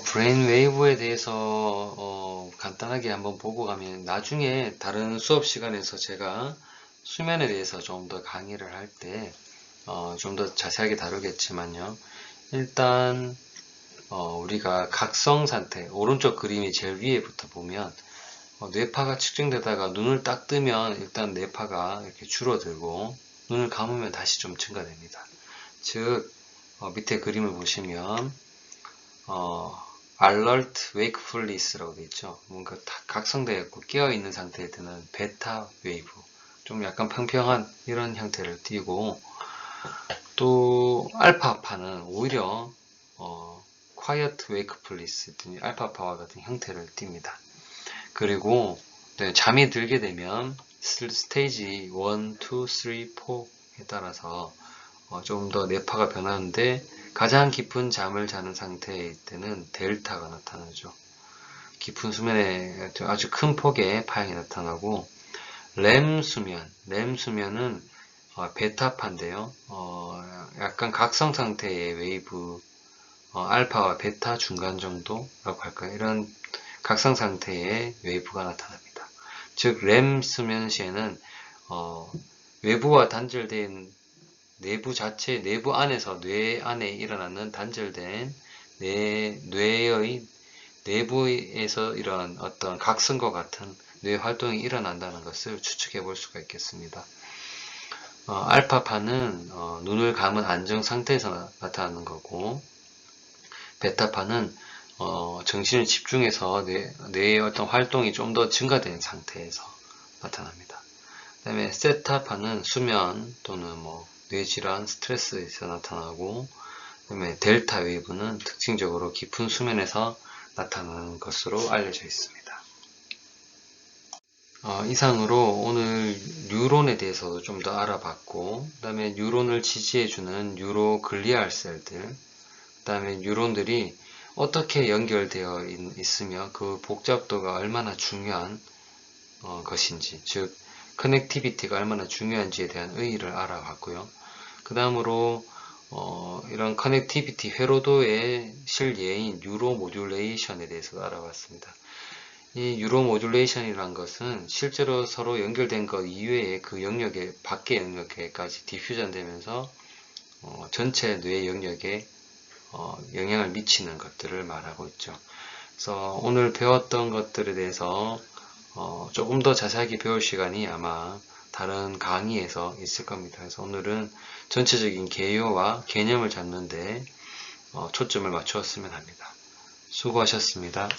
브레인 웨이브에 대해서 간단하게 한번 보고 가면, 나중에 다른 수업 시간에서 제가 수면에 대해서 좀 더 강의를 할 때 좀 더 자세하게 다루겠지만요. 일단 우리가 각성 상태, 오른쪽 그림이 제일 위에부터 보면 뇌파가 측정되다가 눈을 딱 뜨면 일단 뇌파가 이렇게 줄어들고, 눈을 감으면 다시 좀 증가됩니다. 즉 밑에 그림을 보시면 alert wakefulness라고 되어 있죠. 뭔가 각성되어 있고 깨어있는 상태에 드는 베타 웨이브, 좀 약간 평평한 이런 형태를 띠고, 또 알파파는 오히려 quiet wakefulness, 알파파와 같은 형태를 띱니다. 그리고 잠이 들게 되면 스테이지 1, 2, 3, 4에 따라서 좀 더 뇌파가 변하는데, 가장 깊은 잠을 자는 상태일 때는 델타가 나타나죠. 깊은 수면에 아주 큰 폭의 파형이 나타나고, 렘 수면은 베타파인데요. 약간 각성 상태의 웨이브, 알파와 베타 중간 정도라고 할까요? 이런 각성 상태의 웨이브가 나타납니다. 즉 렘 수면 시에는 외부와 단절된 내부 자체, 내부 안에서 뇌 안에 일어나는 단절된 뇌의 내부에서 이런 어떤 각성과 같은 뇌 활동이 일어난다는 것을 추측해 볼 수가 있겠습니다. 알파파는 눈을 감은 안정 상태에서 나타나는 거고, 베타파는 정신을 집중해서 뇌의 어떤 활동이 좀 더 증가된 상태에서 나타납니다. 그 다음에 세타파는 수면 또는 뇌질환, 스트레스에서 나타나고, 그다음에 델타 웨이브는 특징적으로 깊은 수면에서 나타나는 것으로 알려져 있습니다. 이상으로 오늘 뉴론에 대해서도 좀 더 알아봤고, 그 다음에 뉴론을 지지해주는 뉴로글리알 셀들, 그 다음에 뉴론들이 어떻게 연결되어 있으며 그 복잡도가 얼마나 중요한 것인지, 즉 커넥티비티가 얼마나 중요한지에 대한 의의를 알아봤고요. 그 다음으로 이런 커넥티비티 회로도의 실예인 뉴로 모듈레이션에 대해서 알아봤습니다. 이 뉴로 모듈레이션이란 것은 실제로 서로 연결된 것 이외에 그 영역의 밖의 영역에까지 디퓨전 되면서 전체 뇌 영역에 영향을 미치는 것들을 말하고 있죠. 그래서 오늘 배웠던 것들에 대해서 조금 더 자세하게 배울 시간이 아마 다른 강의에서 있을 겁니다. 그래서 오늘은 전체적인 개요와 개념을 잡는데 초점을 맞추었으면 합니다. 수고하셨습니다.